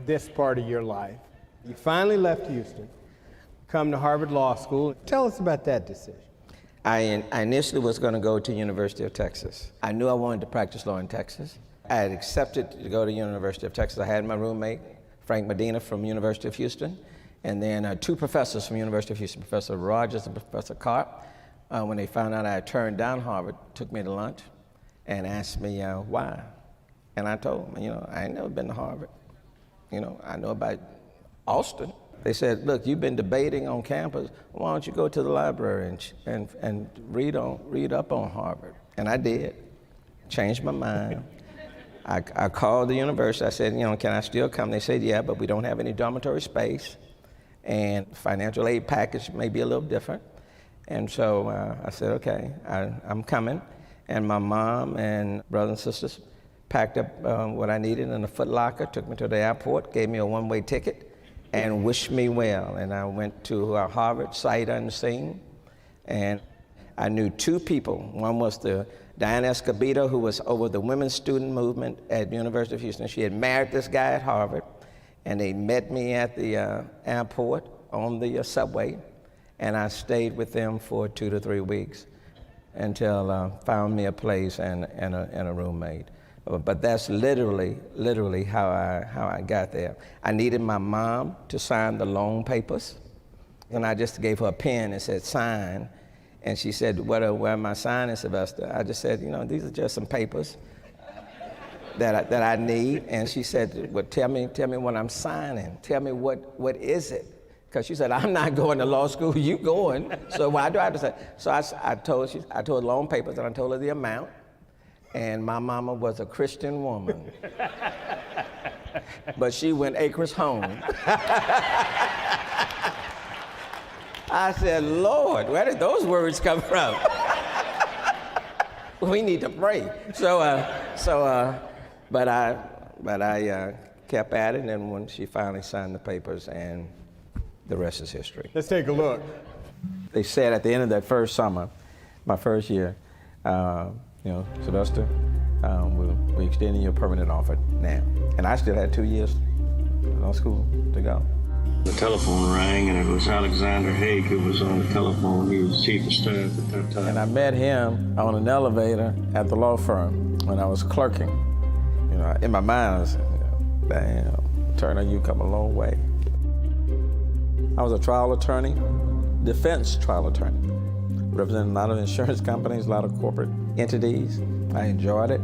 this part of your life. You finally left Houston, come to Harvard Law School. Tell us about that decision. I initially was going to go to University of Texas. I knew I wanted to practice law in Texas. I had accepted to go to University of Texas. I had my roommate, Frank Medina from University of Houston, and then 2 professors from University of Houston, Professor Rogers and Professor Karp. When they found out I had turned down Harvard, took me to lunch and asked me why. And I told them, I ain't never been to Harvard. I know about Austin. They said, look, you've been debating on campus. Why don't you go to the library and read up on Harvard? And I did. Changed my mind. I called the university. I said, can I still come? They said, yeah, but we don't have any dormitory space. And financial aid package may be a little different. And so I said, okay, I'm coming. And my mom and brothers and sisters packed up what I needed in a Foot Locker, took me to the airport, gave me a one-way ticket, and wished me well. And I went to Harvard, sight unseen. And I knew 2 people. One was the Diane Escobedo, who was over the women's student movement at the University of Houston. She had married this guy at Harvard, and they met me at the airport on the subway, and I stayed with them for 2 to 3 weeks until found me a place and a roommate. But that's literally how I got there. I needed my mom to sign the loan papers, and I just gave her a pen and said, sign. And she said, what am I signing, Sylvester? I just said, these are just some papers that I need. And she said, well, tell me what I'm signing. Tell me what is it? Because she said, I'm not going to law school, you going. So why do I have to say? So I told her loan papers, and I told her the amount. And my mama was a Christian woman. But she went acres home. I said, Lord, where did those words come from? We need to pray. But I kept at it, and when she finally signed the papers, and the rest is history. Let's take a look. They said at the end of that first summer, my first year, Sylvester, we're extending your permanent offer now. And I still had 2 years in law school to go. The telephone rang, and it was Alexander Haig who was on the telephone. He was chief of staff at that time. And I met him on an elevator at the law firm when I was clerking. In my mind, I was, damn, Turner, you come a long way. I was a trial attorney, defense trial attorney, representing a lot of insurance companies, a lot of corporate entities. I enjoyed it,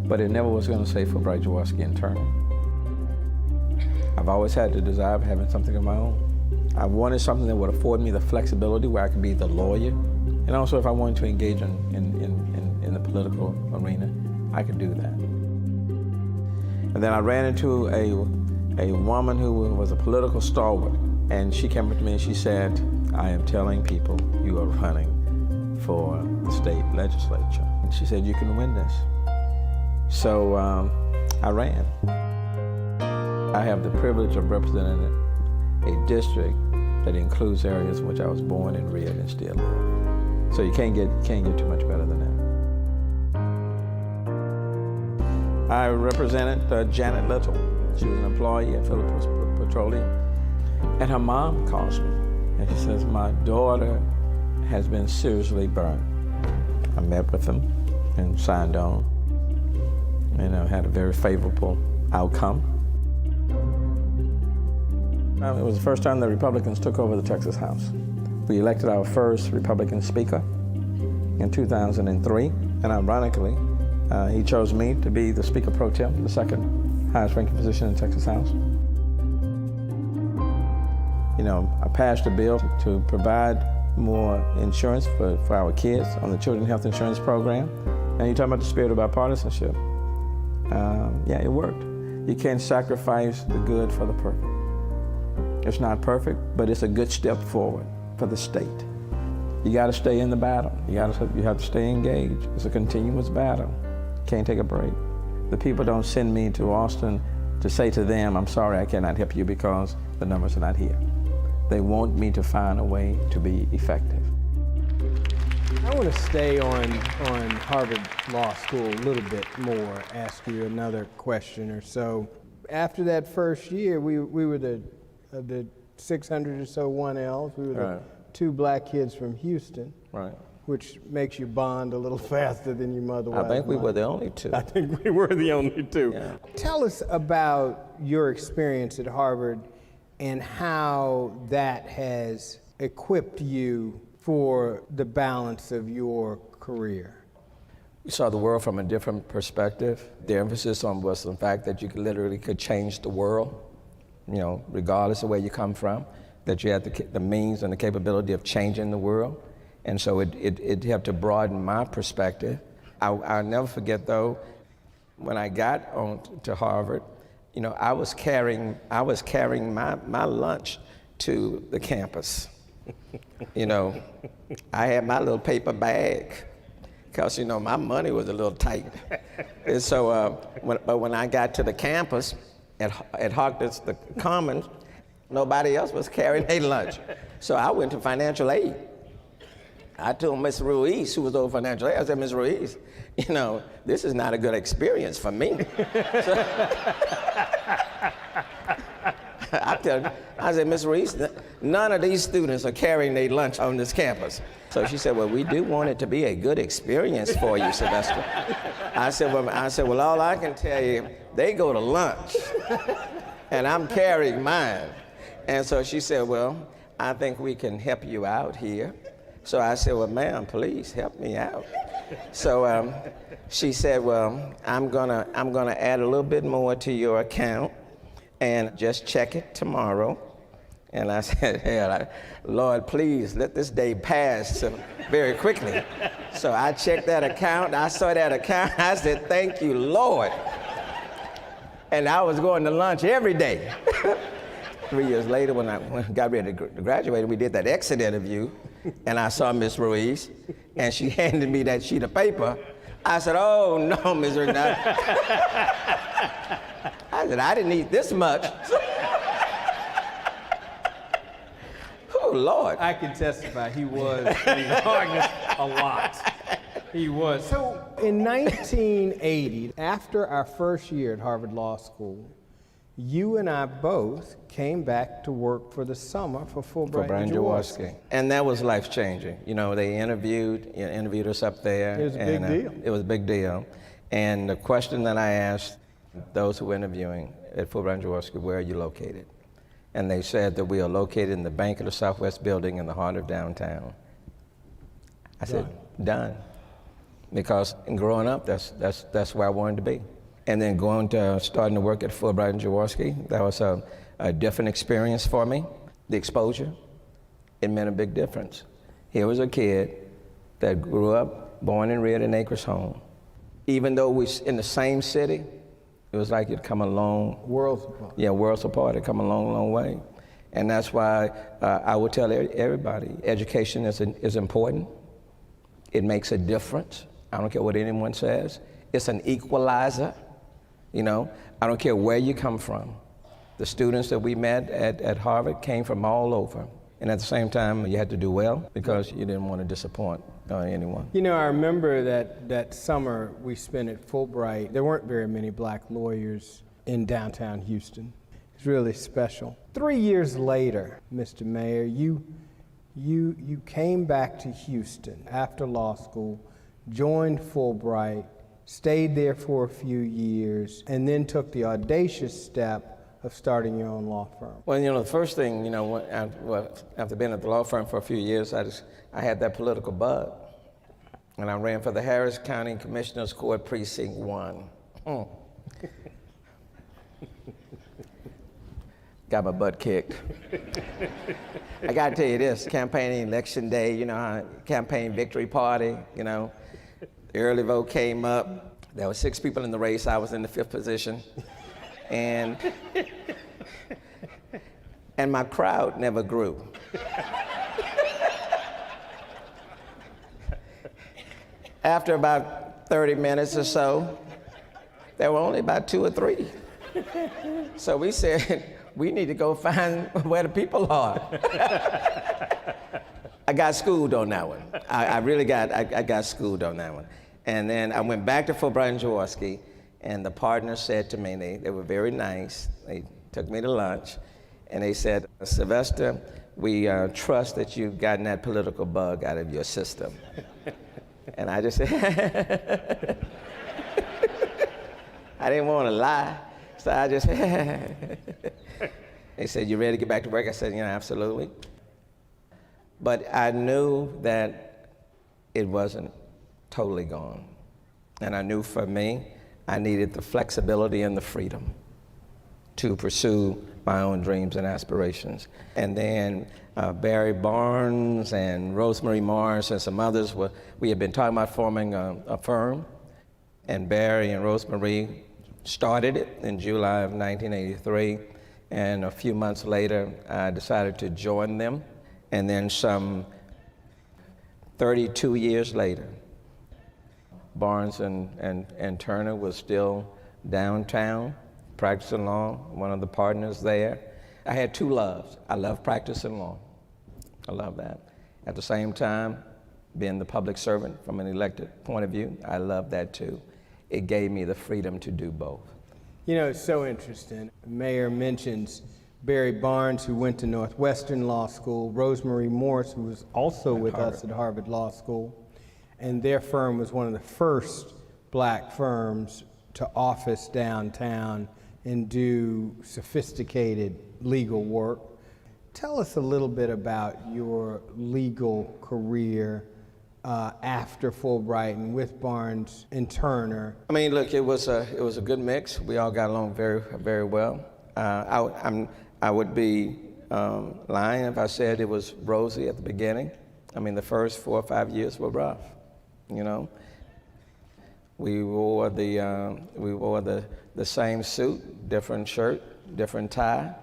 but it never was going to say for Bright Jaworski and Turner. I've always had the desire of having something of my own. I wanted something that would afford me the flexibility where I could be the lawyer, and also if I wanted to engage in the political arena, I could do that. And then I ran into a woman who was a political stalwart, and she came up to me and she said, I am telling people you are running for the state legislature. And she said, you can win this. So I ran. I have the privilege of representing a district that includes areas in which I was born and reared and still live. So you can't get too much better than that. I represented Janet Little. She was an employee at Phillips Petroleum. And her mom calls me, and she says, my daughter has been seriously burned. I met with them and signed on, and I had a very favorable outcome. It was the first time the Republicans took over the Texas House. We elected our first Republican speaker in 2003, and ironically, he chose me to be the Speaker Pro Tem, the second highest ranking position in the Texas House. I passed a bill to provide more insurance for our kids on the Children's Health Insurance Program. And you're talking about the spirit of bipartisanship. Yeah, it worked. You can't sacrifice the good for the perfect. It's not perfect, but it's a good step forward for the state. You got to stay in the battle. You have to stay engaged. It's a continuous battle. Can't take a break. The people don't send me to Austin to say to them, I'm sorry, I cannot help you because the numbers are not here. They want me to find a way to be effective. I want to stay on Harvard Law School a little bit more, ask you another question or so. After that first year, we were the 600 or so 1Ls. We were the two black kids from Houston, right? Which makes you bond a little faster than you otherwise I think we might. were the only two. I think we were the only two. Yeah. Tell us about your experience at Harvard and how that has equipped you for the balance of your career. We saw the world from a different perspective. The emphasis was the fact that you literally could change the world, regardless of where you come from, that you had the means and the capability of changing the world. And so it helped to broaden my perspective. I'll never forget, though, when I got on to Harvard, I was carrying my lunch to the campus. I had my little paper bag because, my money was a little tight. And so, when I got to the campus at Hardison, the Commons, nobody else was carrying their lunch. So I went to financial aid. I told Miss Ruiz, who was over financial aid, I said, Miss Ruiz, you know, this is not a good experience for me. I said, Miss Ruiz, none of these students are carrying their lunch on this campus. So she said, well, we do want it to be a good experience for you, Sylvester. I said, well, all I can tell you, they go to lunch, and I'm carrying mine. And so she said, well, I think we can help you out here. So I said, well, ma'am, please help me out. So she said, well, I'm gonna add a little bit more to your account and just check it tomorrow. And I said, hell, Lord, please let this day pass very quickly. So I checked that account, I saw that account, I said, thank you, Lord. And I was going to lunch every day. 3 years later, when I got ready to graduate, we did that exit interview, and I saw Miss Ruiz, and she handed me that sheet of paper. I said, oh, no, Ms. Ruiz. I said, I didn't eat this much. Oh, Lord. I can testify he was in darkness a lot. He was. So in 1980, after our first year at Harvard Law School, you and I both came back to work for the summer for Fulbright and Jaworski. And that was life-changing. You know, they interviewed us up there. It was a big deal. It was a big deal. And the question that I asked those who were interviewing at Fulbright and Jaworski, where are you located? And they said that we are located in the Bank of the Southwest building in the heart of downtown. I said, done. Because in growing up, that's where I wanted to be. And then starting to work at Fulbright and Jaworski, that was a different experience for me. The exposure, it meant a big difference. Here was a kid that grew up, born and reared in Acres Home. Even though we in the same city, it was like it'd come a long... Worlds apart. Yeah, worlds apart. It come a long, long way. And that's why I would tell everybody, education is important. It makes a difference. I don't care what anyone says. It's an equalizer. You know, I don't care where you come from. The students that we met at Harvard came from all over. And at the same time, you had to do well because you didn't want to disappoint anyone. You know, I remember that summer we spent at Fulbright. There weren't very many black lawyers in downtown Houston. It's really special. 3 years later, Mr. Mayor, you came back to Houston after law school, joined Fulbright, stayed there for a few years, and then took the audacious step of starting your own law firm. Well, you know, the first thing, you know, after being at the law firm for a few years, I had that political bug. And I ran for the Harris County Commissioner's Court Precinct 1. Got my butt kicked. I gotta tell you this, campaigning election day, you know, campaign victory party, you know, the early vote came up. There were 6 people in the race. I was in the 5th position. And my crowd never grew. After about 30 minutes or so, there were only about 2 or 3. So we said, we need to go find where the people are. I got schooled on that one. I got schooled on that one. And then I went back to Fulbright and Jaworski, and the partners said to me, they were very nice. They took me to lunch, and they said, Sylvester, we trust that you've gotten that political bug out of your system. And I just said, I didn't want to lie, so I just, they said, you ready to get back to work? I said, yeah, absolutely. But I knew that it wasn't totally gone. And I knew for me, I needed the flexibility and the freedom to pursue my own dreams and aspirations. And then Barry Barnes and Rosemary Morris and some others, we had been talking about forming a firm, and Barry and Rosemary started it in July of 1983, and a few months later, I decided to join them. And then some 32 years later, Barnes and Turner was still downtown practicing law, one of the partners there. I had 2 loves. I love practicing law. I love that. At the same time, being the public servant from an elected point of view. I love that too. It gave me the freedom to do both. You know, it's so interesting. The mayor mentions Barry Barnes, who went to Northwestern Law School, Rosemary Morse, who was also with us at Harvard Law School, and their firm was one of the first black firms to office downtown and do sophisticated legal work. Tell us a little bit about your legal career after Fulbright and with Barnes and Turner. I mean, look, it was a good mix. We all got along very, very well. I would be lying if I said it was rosy at the beginning. I mean, the first 4 or 5 years were rough. You know, we wore the same suit, different shirt, different tie.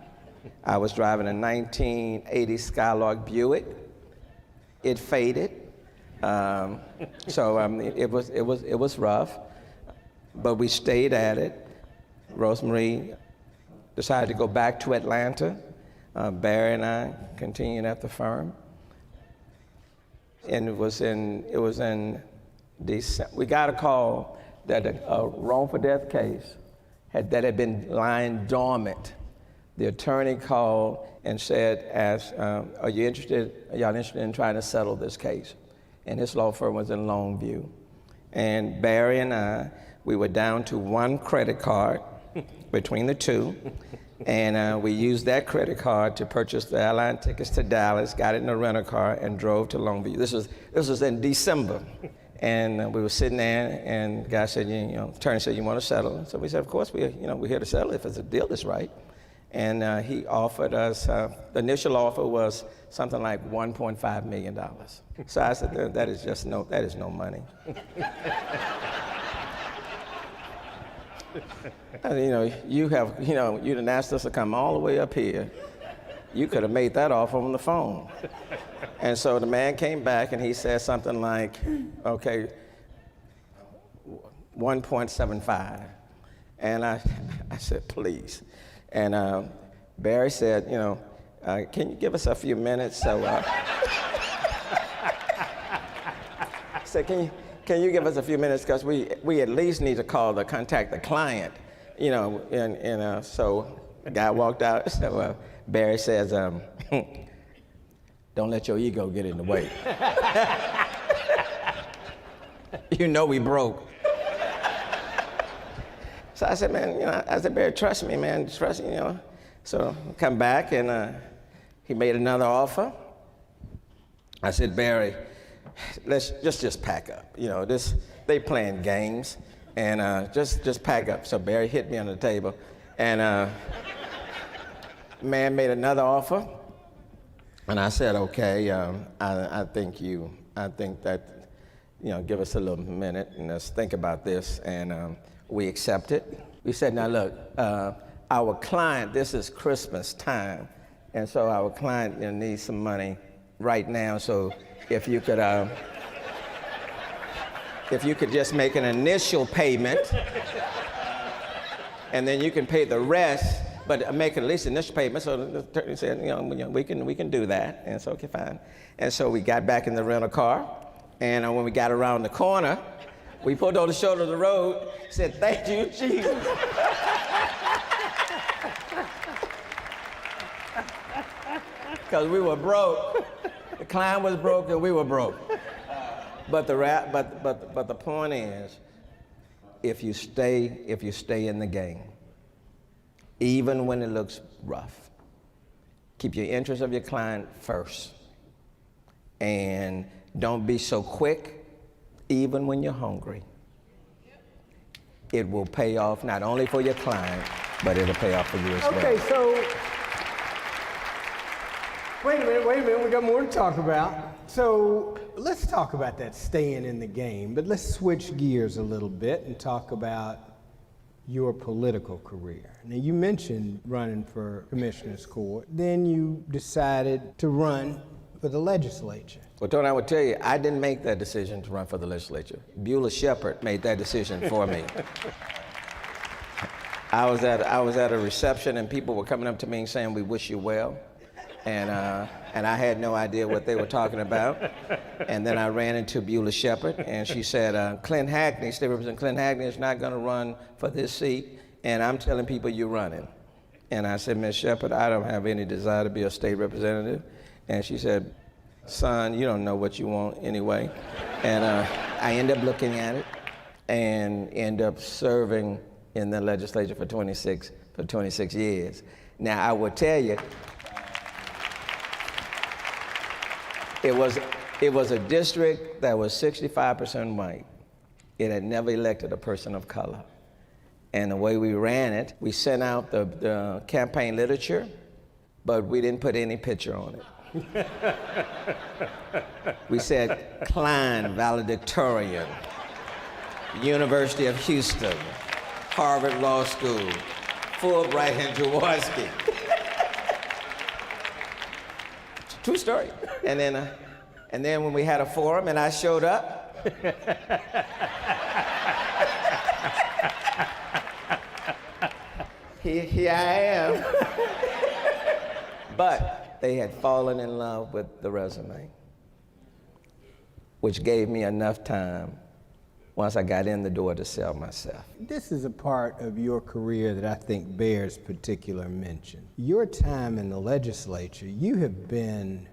I was driving a 1980 Skylark Buick. It faded, so it was rough, but we stayed at it. Rosemary decided to go back to Atlanta. Barry and I continued at the firm, and it was in December. We got a call that a wrongful death case that had been lying dormant. The attorney called and said, are y'all interested in trying to settle this case? And his law firm was in Longview. And Barry and I, we were down to one credit card between the two. And we used that credit card to purchase the airline tickets to Dallas, got it in a rental car, and drove to Longview. This was in December. And we were sitting there, and the guy said, attorney said, you want to settle? So we said, of course, we're here to settle if it's a deal that's right. And he offered us, the initial offer was something like $1.5 million. So I said, that is no money. You done asked us to come all the way up here. You could have made that offer on the phone. And so the man came back and he said something like, okay, 1.75. And I said, please. And Barry said, can you give us a few minutes? So I said, can you give us a few minutes? Because we at least need to contact the client, so the guy walked out. So Barry says, don't let your ego get in the way. We broke. So I said, man, I said, Barry, trust me, man, trust me, So come back, and he made another offer. I said, Barry, let's just pack up. They playing games, and just pack up. So Barry hit me on the table, and man made another offer, and I said, okay, I think that, give us a little minute and let's think about this, and we accepted. We said, now look, our client, this is Christmas time, and so our client needs some money right now, so if you could just make an initial payment, and then you can pay the rest, but make at least initial payment. So the attorney said, we can do that, and so okay, fine. And so we got back in the rental car, and when we got around the corner, we pulled over the shoulder of the road, said, thank you, Jesus. Because we were broke. The client was broke and we were broke. But the point is, if you stay in the game, even when it looks rough, keep your interest of your client first. And don't be so quick, even when you're hungry. It will pay off not only for your client, but it'll pay off for you as well. Okay, so wait a minute, we got more to talk about. So let's talk about that staying in the game, but let's switch gears a little bit and talk about your political career. Now, you mentioned running for commissioner's court, then you decided to run for the legislature. Well, Tony, I would tell you, I didn't make that decision to run for the legislature. Beulah Shepard made that decision for me. I was at a reception and people were coming up to me and saying, we wish you well. And I had no idea what they were talking about. And then I ran into Beulah Shepard, and she said, Clint Hackney, State Representative Clint Hackney is not going to run for this seat, and I'm telling people you're running. And I said, Ms. Shepard, I don't have any desire to be a state representative. And she said, son, you don't know what you want anyway. And I ended up looking at it and ended up serving in the legislature for 26 years. Now, I will tell you, it was a district that was 65% white. It had never elected a person of color. And the way we ran it, we sent out the campaign literature, but we didn't put any picture on it. We said Klein, valedictorian, University of Houston, Harvard Law School, Fulbright and Jaworski. True story. And then when we had a forum and I showed up, here I am. But they had fallen in love with the resume, which gave me enough time once I got in the door to sell myself. This is a part of your career that I think bears particular mention. Your time in the legislature, you have been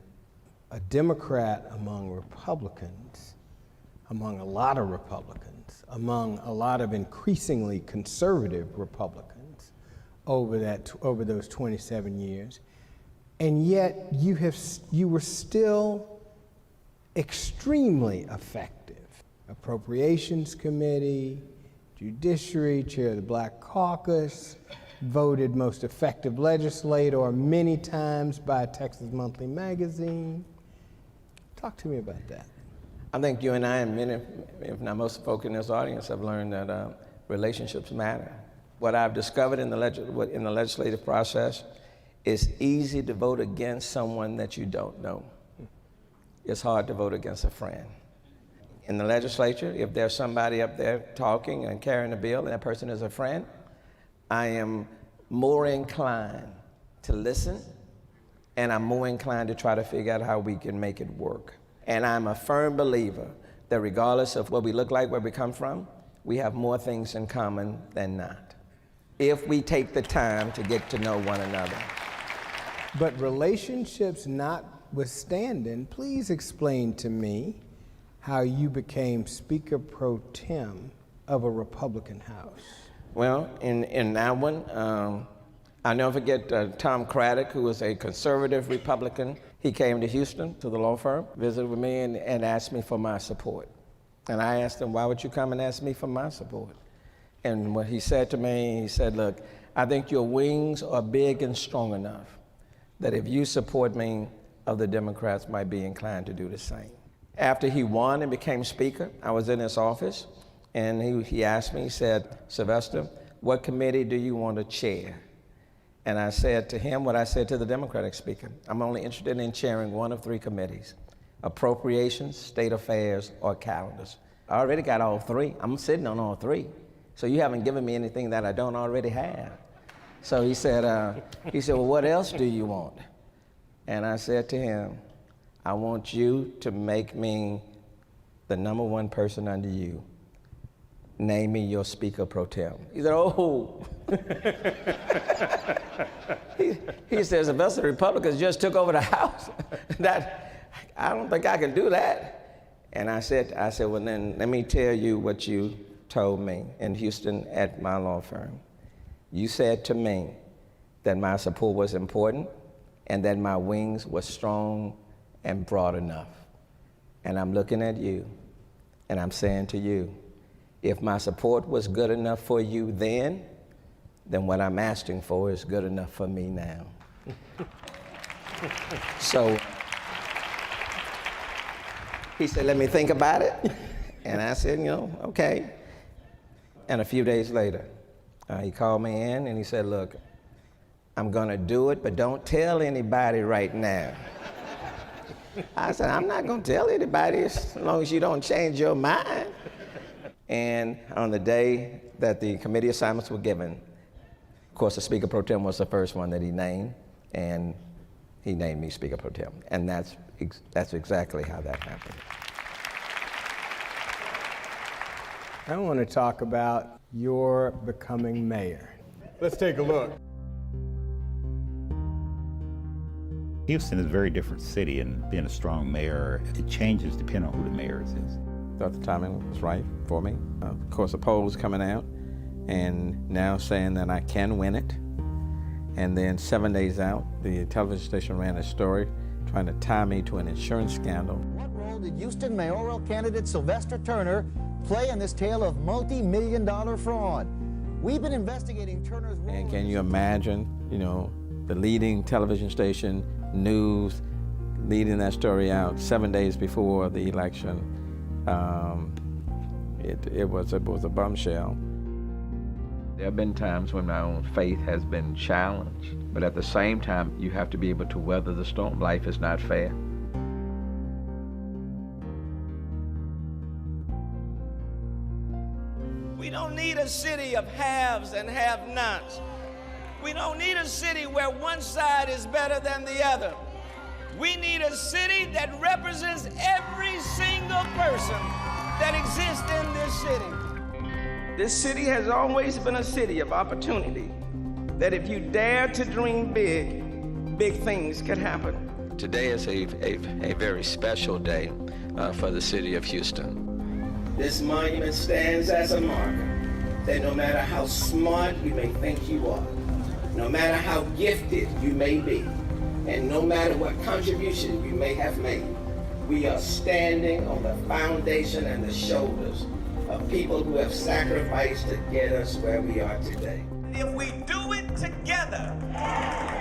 a Democrat among Republicans, among a lot of Republicans, among a lot of increasingly conservative Republicans over those 27 years. And yet you were still extremely effective. Appropriations Committee, Judiciary, Chair of the Black Caucus, voted most effective legislator many times by Texas Monthly Magazine. Talk to me about that. I think you and I and many, if not most folk in this audience, have learned that relationships matter. What I've discovered in the legislative process, it's easy to vote against someone that you don't know. It's hard to vote against a friend. In the legislature, if there's somebody up there talking and carrying a bill and that person is a friend, I am more inclined to listen, and I'm more inclined to try to figure out how we can make it work. And I'm a firm believer that regardless of what we look like, where we come from, we have more things in common than not, if we take the time to get to know one another. But relationships notwithstanding, please explain to me how you became Speaker Pro Tem of a Republican House. Well, in that one, I'll never forget Tom Craddock, who was a conservative Republican. He came to Houston to the law firm, visited with me, and asked me for my support. And I asked him, why would you come and ask me for my support? And what he said to me, he said, look, I think your wings are big and strong enough that if you support me, other Democrats might be inclined to do the same. After he won and became Speaker, I was in his office, and he asked me, he said, Sylvester, what committee do you want to chair? And I said to him what I said to the Democratic Speaker. I'm only interested in chairing one of three committees: Appropriations, State Affairs, or Calendars. I already got all three. I'm sitting on all three. So you haven't given me anything that I don't already have. So he said, well, what else do you want? And I said to him, I want you to make me the #1 person under you. Name me your Speaker Pro Tem. He said, oh. he says, Sylvester, the Republicans just took over the House. I don't think I can do that. And I said, well, then let me tell you what you told me in Houston at my law firm. You said to me that my support was important and that my wings were strong and broad enough. And I'm looking at you and I'm saying to you, if my support was good enough for you then what I'm asking for is good enough for me now. So he said, let me think about it. And I said, okay. And a few days later, he called me in and he said, look, I'm gonna do it, but don't tell anybody right now. I said, I'm not gonna tell anybody as long as you don't change your mind. And on the day that the committee assignments were given, of course, the Speaker Pro Tem was the first one that he named, and he named me Speaker Pro Tem. And that's exactly how that happened. I want to talk about your becoming mayor. Let's take a look. Houston is a very different city, and being a strong mayor, it changes depending on who the mayor is. Thought the timing was right for me. Of course, the poll was coming out, and now saying that I can win it. And then 7 days out, the television station ran a story trying to tie me to an insurance scandal. What role did Houston mayoral candidate Sylvester Turner play in this tale of multi-million-dollar fraud? We've been investigating Turner's role. And can you imagine, the leading television station, news, leading that story out 7 days before the election? It was a bombshell. There have been times when my own faith has been challenged, but at the same time, you have to be able to weather the storm. Life is not fair. We don't need a city of haves and have-nots. We don't need a city where one side is better than the other. We need a city that represents every single person that exists in this city. This city has always been a city of opportunity, that if you dare to dream big, big things could happen. Today is a very special day for the city of Houston. This monument stands as a marker that no matter how smart you may think you are, no matter how gifted you may be, and no matter what contribution you may have made, we are standing on the foundation and the shoulders of people who have sacrificed to get us where we are today. If we do it together,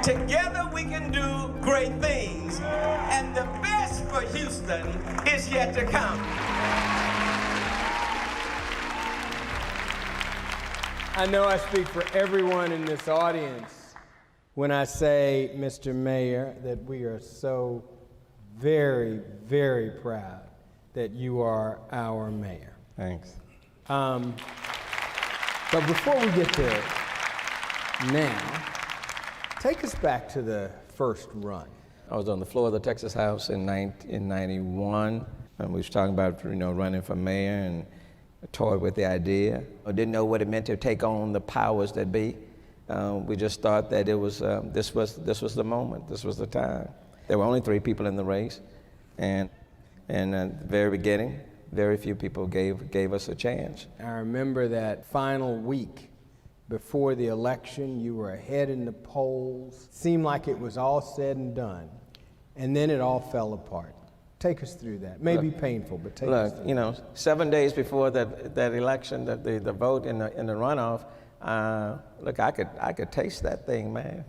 together we can do great things, and the best for Houston is yet to come. I know I speak for everyone in this audience when I say, Mr. Mayor, that we are so very, very proud that you are our mayor. Thanks. But before we get there now, take us back to the first run. I was on the floor of the Texas House in 91, and we was talking about running for mayor, and toyed with the idea. I didn't know what it meant to take on the powers that be. We just thought that it was this was the moment, this was the time. There were only 3 people in the race, and at the very beginning, very few people gave us a chance. I remember that final week before the election, you were ahead in the polls. Seemed like it was all said and done, and then it all fell apart. Take us through that. Maybe painful, but take us through. 7 days before that election, the vote in the runoff, I could taste that thing, man.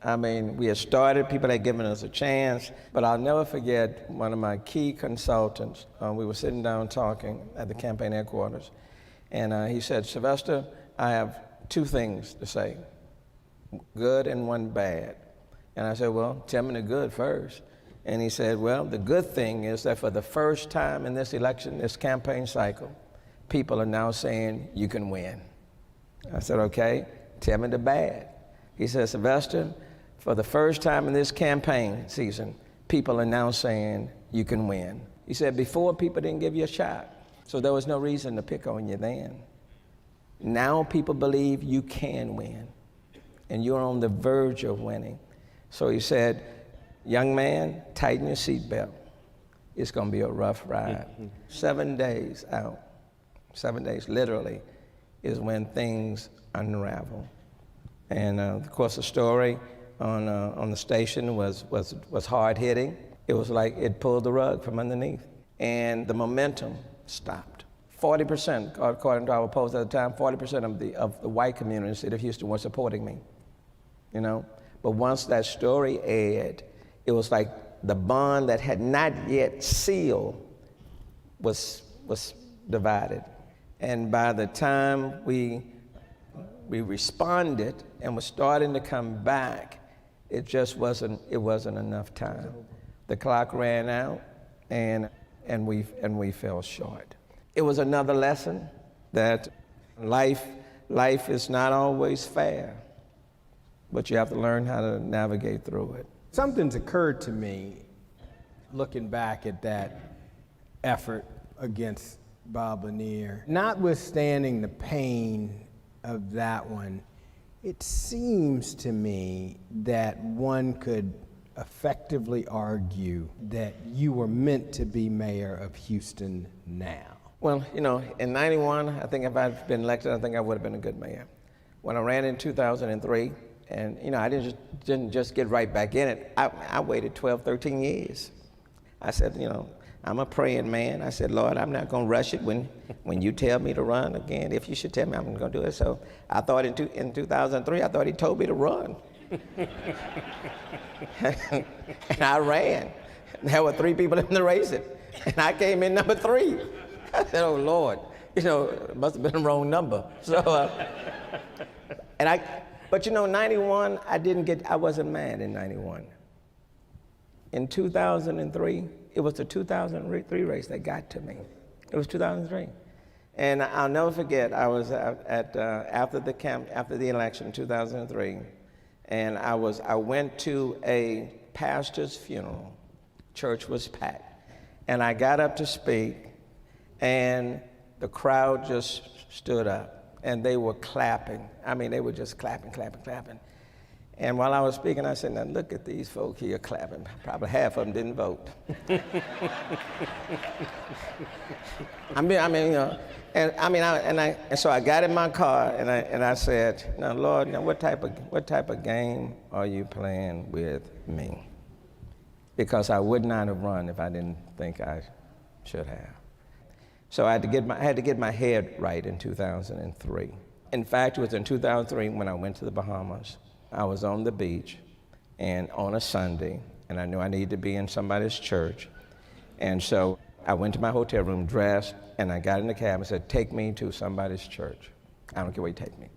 I mean, we had started, people had given us a chance, but I'll never forget one of my key consultants. We were sitting down talking at the campaign headquarters, and he said, Sylvester, I have 2 things to say, good and one bad. And I said, well, tell me the good first. And he said, well, the good thing is that for the first time in this election, this campaign cycle, people are now saying you can win. I said, okay, tell me the bad. He said, Sylvester, for the first time in this campaign season, people are now saying you can win. He said, before, people didn't give you a shot, so there was no reason to pick on you then. Now people believe you can win, and you're on the verge of winning. So he said, young man, tighten your seatbelt. It's going to be a rough ride. 7 days out, 7 days literally, is when things unravel. And of course, the story on the station was hard hitting. It was like it pulled the rug from underneath, and the momentum stopped. 40%, according to our polls at the time, 40% of the white community in the city of Houston were supporting me. But once that story aired, it was like the bond that had not yet sealed was divided. And by the time we responded and was starting to come back, it just wasn't enough time. The clock ran out, and we fell short. It was another lesson that life is not always fair, but you have to learn how to navigate through it. Something's occurred to me looking back at that effort against Bob Lanier. Notwithstanding the pain of that one, it seems to me that one could effectively argue that you were meant to be mayor of Houston now. Well, you know, in 91, I think if I'd been elected, I think I would have been a good mayor. When I ran in 2003, and you know, I didn't just get right back in it. I waited 12, 13 years. I said, you know, I'm a praying man. I said, Lord, I'm not going to rush it when you tell me to run again. If you should tell me, I'm going to do it. So I thought in 2003, I thought he told me to run. And I ran. There were 3 people in the race, and I came in number 3. I said, oh, Lord, you know, it must have been the wrong number. So, but you know, 91, I wasn't mad in 91. In 2003, it was the 2003 race that got to me. It was 2003. And I'll never forget, I was after the election in 2003, and I went to a pastor's funeral. Church was packed. And I got up to speak, and the crowd just stood up, and they were clapping. I mean, they were just clapping, clapping, clapping. And while I was speaking, I said, now look at these folk here clapping. Probably half of them didn't vote. And so I got in my car and I said, now Lord, now what type of game are you playing with me? Because I would not have run if I didn't think I should have. So I had to get my head right in 2003. In fact, it was in 2003 when I went to the Bahamas. I was on the beach and on a Sunday, and I knew I needed to be in somebody's church. And so I went to my hotel room dressed, and I got in the cab and said, take me to somebody's church. I don't care where you take me.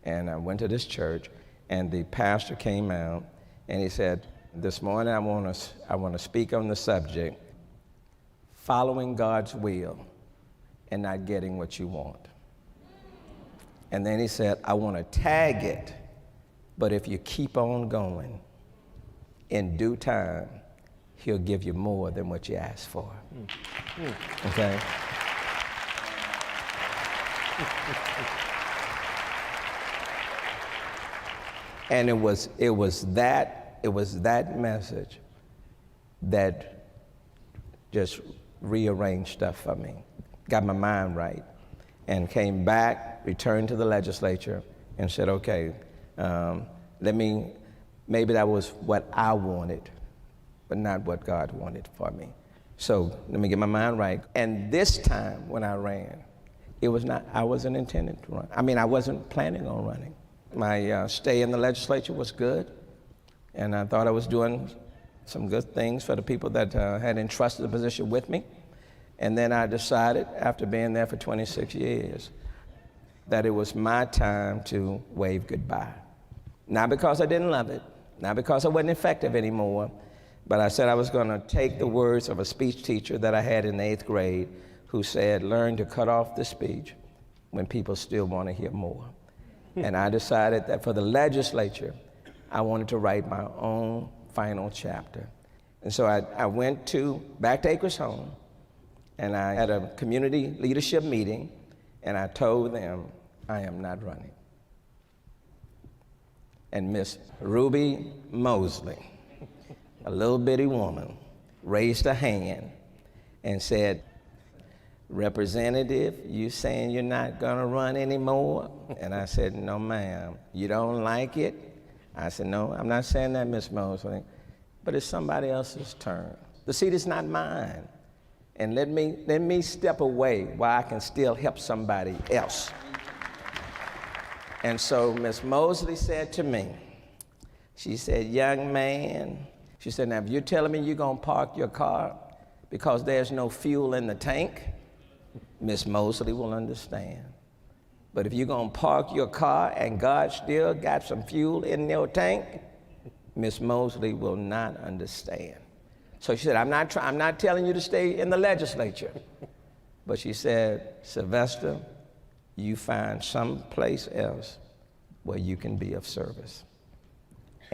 And I went to this church, and the pastor came out, and he said, this morning I want to speak on the subject, following God's will and not getting what you want. And then he said, I want to tag it, but if you keep on going, in due time, he'll give you more than what you asked for. Okay? And it was that message that just rearranged stuff for me, got my mind right, and came back, returned to the legislature, and said, okay, maybe that was what I wanted, but not what God wanted for me. So let me get my mind right. And this time when I ran, I wasn't intending to run. I mean, I wasn't planning on running. My stay in the legislature was good, and I thought I was doing some good things for the people that had entrusted the position with me. And then I decided, after being there for 26 years, that it was my time to wave goodbye. Not because I didn't love it, not because I wasn't effective anymore, but I said I was going to take the words of a speech teacher that I had in the 8th grade who said, learn to cut off the speech when people still want to hear more. And I decided that for the legislature, I wanted to write my own final chapter. And so I went back to Acres Home, and I had a community leadership meeting, and I told them I am not running. And Miss Ruby Mosley, a little bitty woman, raised her hand and said, Representative, you saying you're not gonna run anymore? And I said, no ma'am. You don't like it? I said, no, I'm not saying that, Miss Mosley, but it's somebody else's turn. The seat is not mine. And let me step away while I can still help somebody else. And so Miss Mosley said to me, she said, young man, she said, now if you're telling me you're gonna park your car because there's no fuel in the tank, Miss Mosley will understand. But if you're gonna park your car and God still got some fuel in your tank, Miss Mosley will not understand. So she said, I'm not telling you to stay in the legislature. But she said, Sylvester, you find some place else where you can be of service.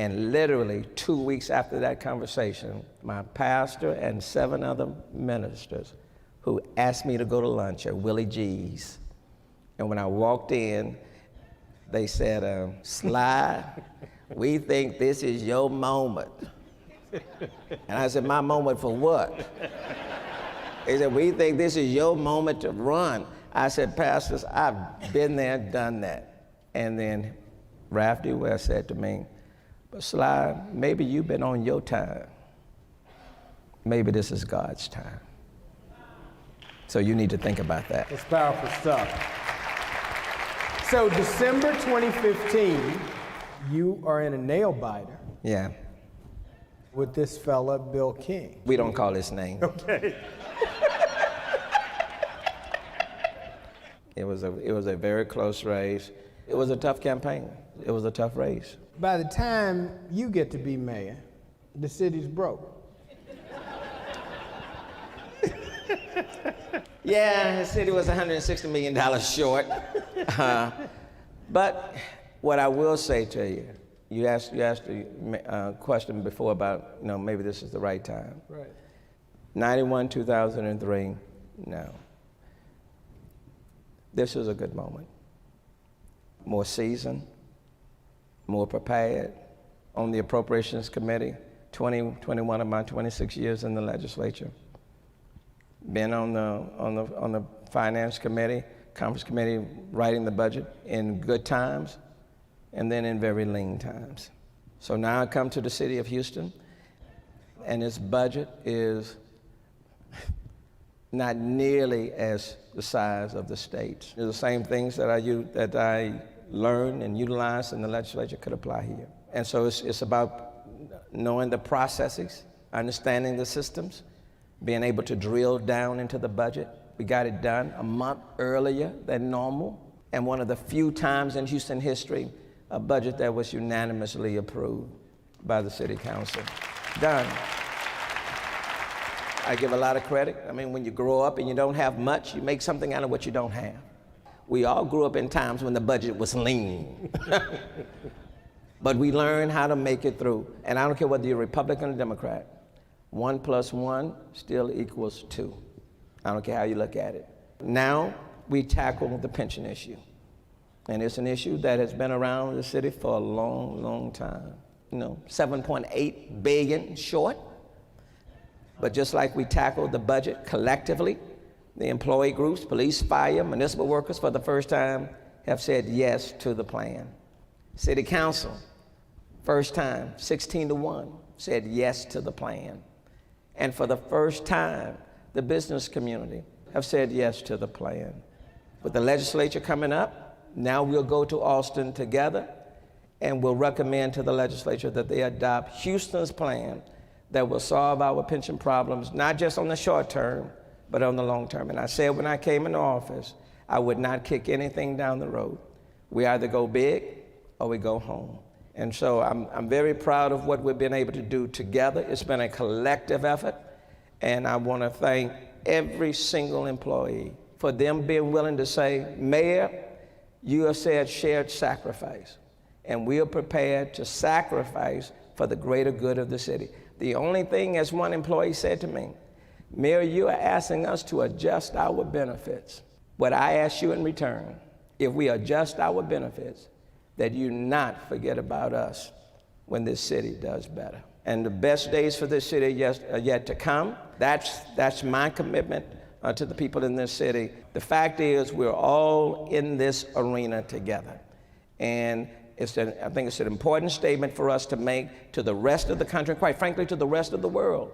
And literally 2 weeks after that conversation, my pastor and 7 other ministers who asked me to go to lunch at Willie G's. And when I walked in, they said, Sly, we think this is your moment. And I said, my moment for what? They said, we think this is your moment to run. I said, pastors, I've been there, done that. And then Ralph D. West said to me, but Sly, maybe you've been on your time. Maybe this is God's time. So you need to think about that. It's powerful stuff. So December 2015, you are in a nail biter. Yeah. With this fella, Bill King. We don't call his name. Okay. It was a very close race. It was a tough campaign. It was a tough race. By the time you get to be mayor, the city's broke. Yeah, the city was $160 million short. But what I will say to you, you asked a question before about, maybe this is the right time. Right. 91, 2003, no. This is a good moment. More seasoned, more prepared. On the Appropriations Committee, 21 of my 26 years in the legislature. Been on the Finance Committee, Conference Committee, writing the budget in good times, and then in very lean times. So now I come to the city of Houston, and its budget is not nearly as the size of the states. The same things that I learned and utilized in the legislature could apply here. And so it's about knowing the processes, understanding the systems, being able to drill down into the budget. We got it done a month earlier than normal, and one of the few times in Houston history, a budget that was unanimously approved by the city council. Done. I give a lot of credit. I mean, when you grow up and you don't have much, you make something out of what you don't have. We all grew up in times when the budget was lean. But we learned how to make it through. And I don't care whether you're Republican or Democrat, 1 + 1 still equals 2. I don't care how you look at it. Now we tackle the pension issue. And it's an issue that has been around the city for a long, long time. $7.8 billion short. But just like we tackled the budget collectively, the employee groups, police, fire, municipal workers, for the first time, have said yes to the plan. City council, first time, 16-1, said yes to the plan. And for the first time, the business community have said yes to the plan. With the legislature coming up, now we'll go to Austin together, and we'll recommend to the legislature that they adopt Houston's plan that will solve our pension problems, not just on the short term, but on the long term. And I said when I came into office, I would not kick anything down the road. We either go big or we go home. And so I'm very proud of what we've been able to do together. It's been a collective effort, and I want to thank every single employee for them being willing to say, Mayor, you have said shared sacrifice, and we are prepared to sacrifice for the greater good of the city. The only thing, as one employee said to me, Mayor, you are asking us to adjust our benefits. What I ask you in return, if we adjust our benefits, that you not forget about us when this city does better. And the best days for this city are yet to come. That's my commitment to the people in this city. The fact is, we're all in this arena together. And I think it's an important statement for us to make to the rest of the country, quite frankly, to the rest of the world,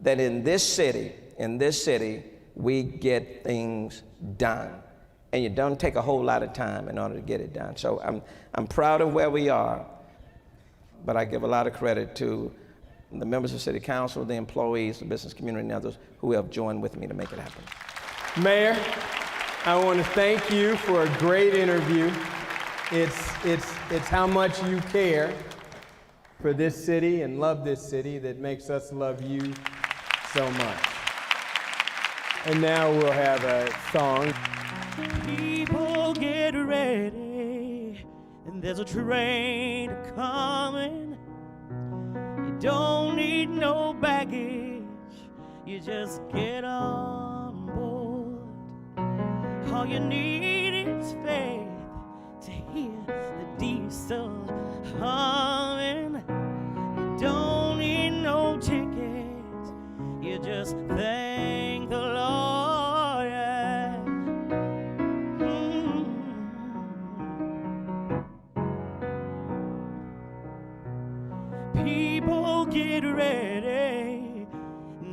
that in this city, we get things done. And you don't take a whole lot of time in order to get it done. So I'm proud of where we are, but I give a lot of credit to the members of City Council, the employees, the business community, and others who have joined with me to make it happen. Mayor, I want to thank you for a great interview. It's how much you care for this city and love this city that makes us love you so much. And now we'll have a song. People get ready, and there's a train coming. don't need no baggage, you just get on board. All you need is faith to hear the diesel humming. You don't need no tickets, you just thank the Lord. Yeah. People get ready,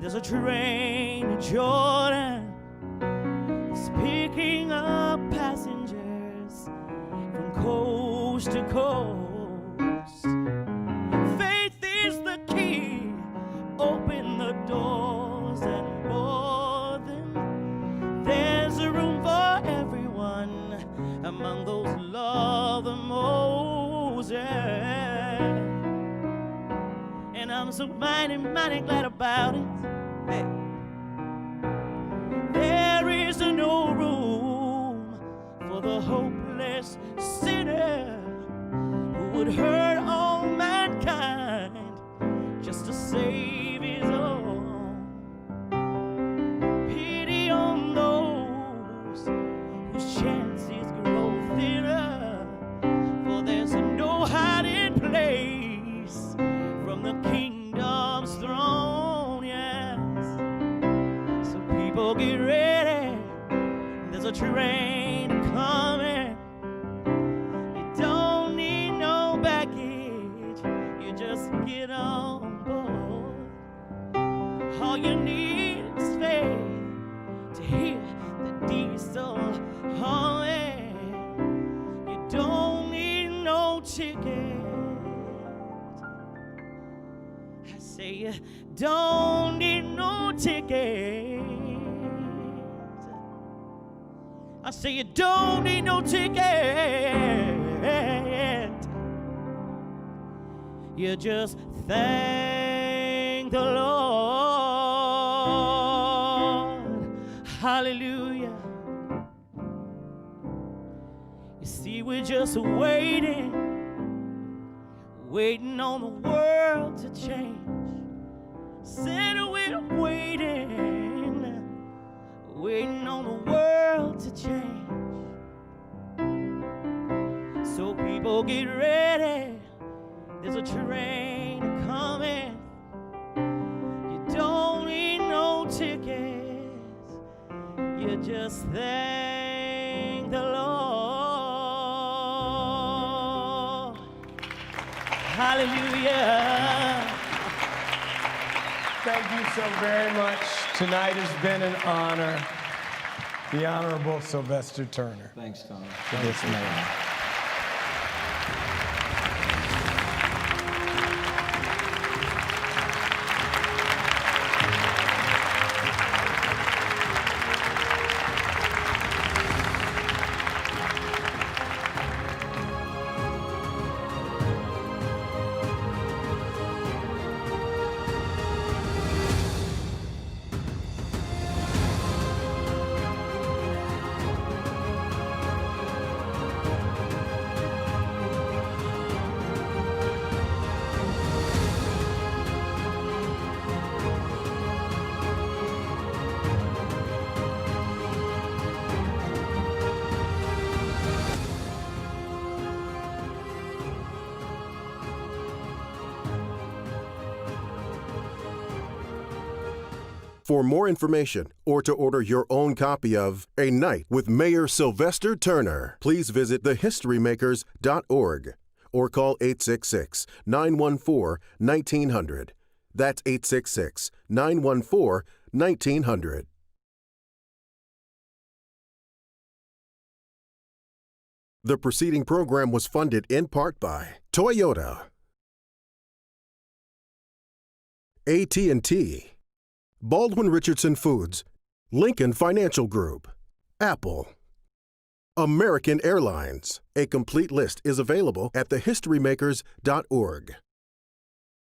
there's a train to Jordan. It's picking up passengers from coast to coast. Faith is the key, open the doors and board them. There's a room for everyone among those who love the most. Yeah. And I'm so mighty, mighty glad about it. Hey. There is no room for the hopeless sinner who would hurt all mankind just to save his own. Pity on those whose chances grow thinner, for there's no hiding place from the kingdom's throne, yes. So people get ready, there's a train coming. You don't need no baggage, you just get on board. All you need is faith to hear the diesel humming. You don't need no ticket, I say you don't need no ticket. I say you don't need no ticket. You just thank the Lord. Hallelujah. You see, we're just waiting on the world to change. Said we're waiting on the world to change. So people get ready, there's a train coming. You don't need no tickets, you just thank the Lord. Hallelujah. Thank you so very much. Tonight has been an honor. The Honorable Sylvester Turner. Thanks, Tom. For this man. For more information or to order your own copy of A Night with Mayor Sylvester Turner, please visit thehistorymakers.org or call 866-914-1900. That's 866-914-1900. The preceding program was funded in part by Toyota, AT&T, Baldwin Richardson Foods, Lincoln Financial Group, Apple, American Airlines. A complete list is available at thehistorymakers.org.